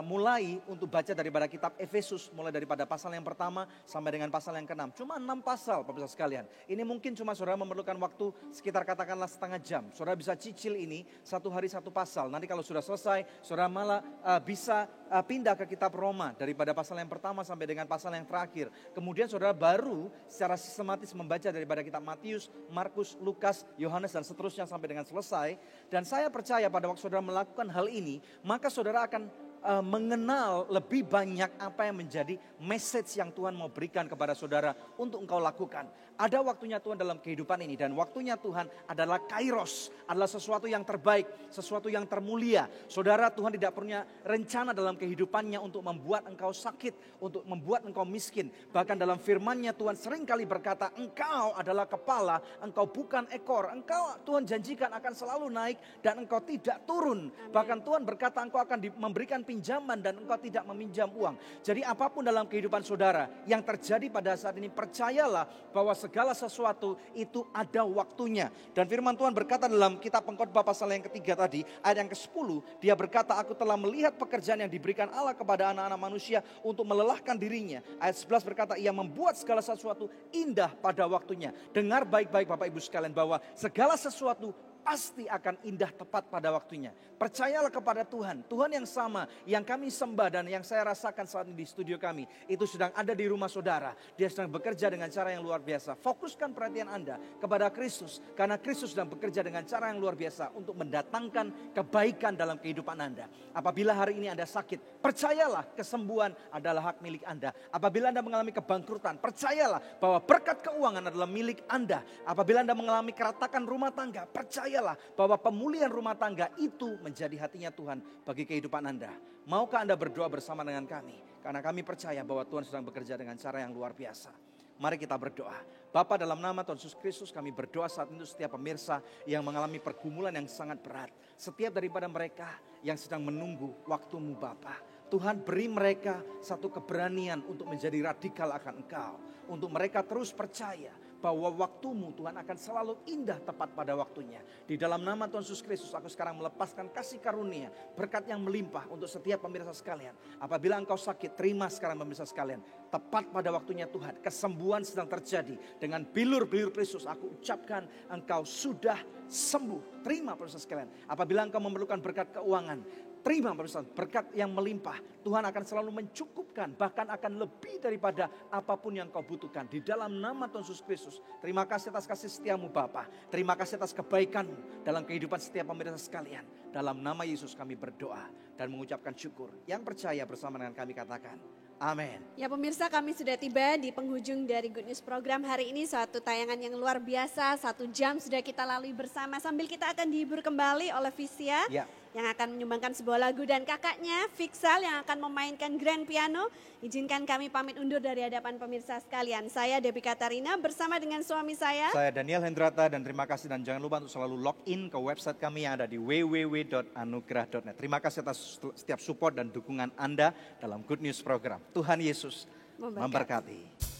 mulai untuk baca daripada kitab Efesus, mulai daripada pasal yang pertama sampai dengan pasal yang ke-6. Cuma 6 pasal pemirsa sekalian. Ini mungkin cuma saudara memerlukan waktu sekitar katakanlah setengah jam. Saudara bisa cicil ini 1 hari 1 pasal. Nanti kalau sudah selesai, saudara malah bisa pindah ke kitab Roma daripada pasal yang pertama sampai dengan pasal yang terakhir. Kemudian saudara baru secara sistematis membaca daripada kitab Matius, Markus, Lukas, Yohanes dan seterusnya sampai dengan selesai. Dan saya percaya pada waktu saudara melakukan hal ini, maka saudara akan mengenal lebih banyak apa yang menjadi message yang Tuhan mau berikan kepada saudara untuk engkau lakukan. Ada waktunya Tuhan dalam kehidupan ini, dan waktunya Tuhan adalah kairos, adalah sesuatu yang terbaik, sesuatu yang termulia. Saudara, Tuhan tidak punya rencana dalam kehidupannya untuk membuat engkau sakit, untuk membuat engkau miskin. Bahkan dalam firman-Nya Tuhan seringkali berkata, engkau adalah kepala, engkau bukan ekor. Engkau Tuhan janjikan akan selalu naik dan engkau tidak turun. Bahkan Tuhan berkata engkau akan memberikan pinjaman dan engkau tidak meminjam uang. Jadi apapun dalam kehidupan saudara yang terjadi pada saat ini, percayalah bahwa segala sesuatu itu ada waktunya. Dan firman Tuhan berkata dalam kitab Pengkhotbah pasal yang ketiga tadi, ayat yang ke-10, dia berkata, aku telah melihat pekerjaan yang diberikan Allah kepada anak-anak manusia untuk melelahkan dirinya. Ayat 11 berkata, ia membuat segala sesuatu indah pada waktunya. Dengar baik-baik Bapak Ibu sekalian bahwa segala sesuatu pasti akan indah tepat pada waktunya. Percayalah kepada Tuhan. Tuhan yang sama yang kami sembah dan yang saya rasakan saat ini di studio kami, itu sedang ada di rumah saudara. Dia sedang bekerja dengan cara yang luar biasa. Fokuskan perhatian Anda kepada Kristus, karena Kristus sedang bekerja dengan cara yang luar biasa untuk mendatangkan kebaikan dalam kehidupan Anda. Apabila hari ini Anda sakit, percayalah kesembuhan adalah hak milik Anda. Apabila Anda mengalami kebangkrutan, percayalah bahwa berkat keuangan adalah milik Anda. Apabila Anda mengalami keratakan rumah tangga, percayalah bahwa pemulihan rumah tangga itu menjadi hatinya Tuhan bagi kehidupan Anda. Maukah Anda berdoa bersama dengan kami? Karena kami percaya bahwa Tuhan sedang bekerja dengan cara yang luar biasa. Mari kita berdoa. Bapa, dalam nama Tuhan Yesus Kristus kami berdoa saat ini setiap pemirsa yang mengalami pergumulan yang sangat berat. Setiap daripada mereka yang sedang menunggu waktu-Mu Bapa. Tuhan, beri mereka satu keberanian untuk menjadi radikal akan Engkau. Untuk mereka terus percaya bahwa waktu-Mu Tuhan akan selalu indah tepat pada waktunya. Di dalam nama Tuhan Yesus Kristus aku sekarang melepaskan kasih karunia, berkat yang melimpah untuk setiap pemirsa sekalian. Apabila engkau sakit, terima sekarang pemirsa sekalian. Tepat pada waktunya Tuhan, kesembuhan sedang terjadi. Dengan bilur-bilur Kristus aku ucapkan engkau sudah sembuh. Terima pemirsa sekalian. Apabila engkau memerlukan berkat keuangan, terima berkat yang melimpah. Tuhan akan selalu mencukupkan, bahkan akan lebih daripada apapun yang kau butuhkan. Di dalam nama Tuhan Yesus Kristus. Terima kasih atas kasih setiamu Bapa. Terima kasih atas kebaikanmu dalam kehidupan setiap pemirsa sekalian. Dalam nama Yesus kami berdoa dan mengucapkan syukur. Yang percaya bersama dengan kami katakan, amin. Ya pemirsa, kami sudah tiba di penghujung dari Good News program hari ini. Suatu tayangan yang luar biasa, 1 jam sudah kita lalui bersama. Sambil kita akan dihibur kembali oleh Visia yang akan menyumbangkan sebuah lagu, dan kakaknya Fiksal yang akan memainkan grand piano. Izinkan kami pamit undur dari hadapan pemirsa sekalian. Saya Debbie Katarina bersama dengan suami saya Daniel Hendrata, dan terima kasih dan jangan lupa untuk selalu login ke website kami yang ada di www.anugerah.net. Terima kasih atas setiap support dan dukungan Anda dalam Good News program. Tuhan Yesus memberkati.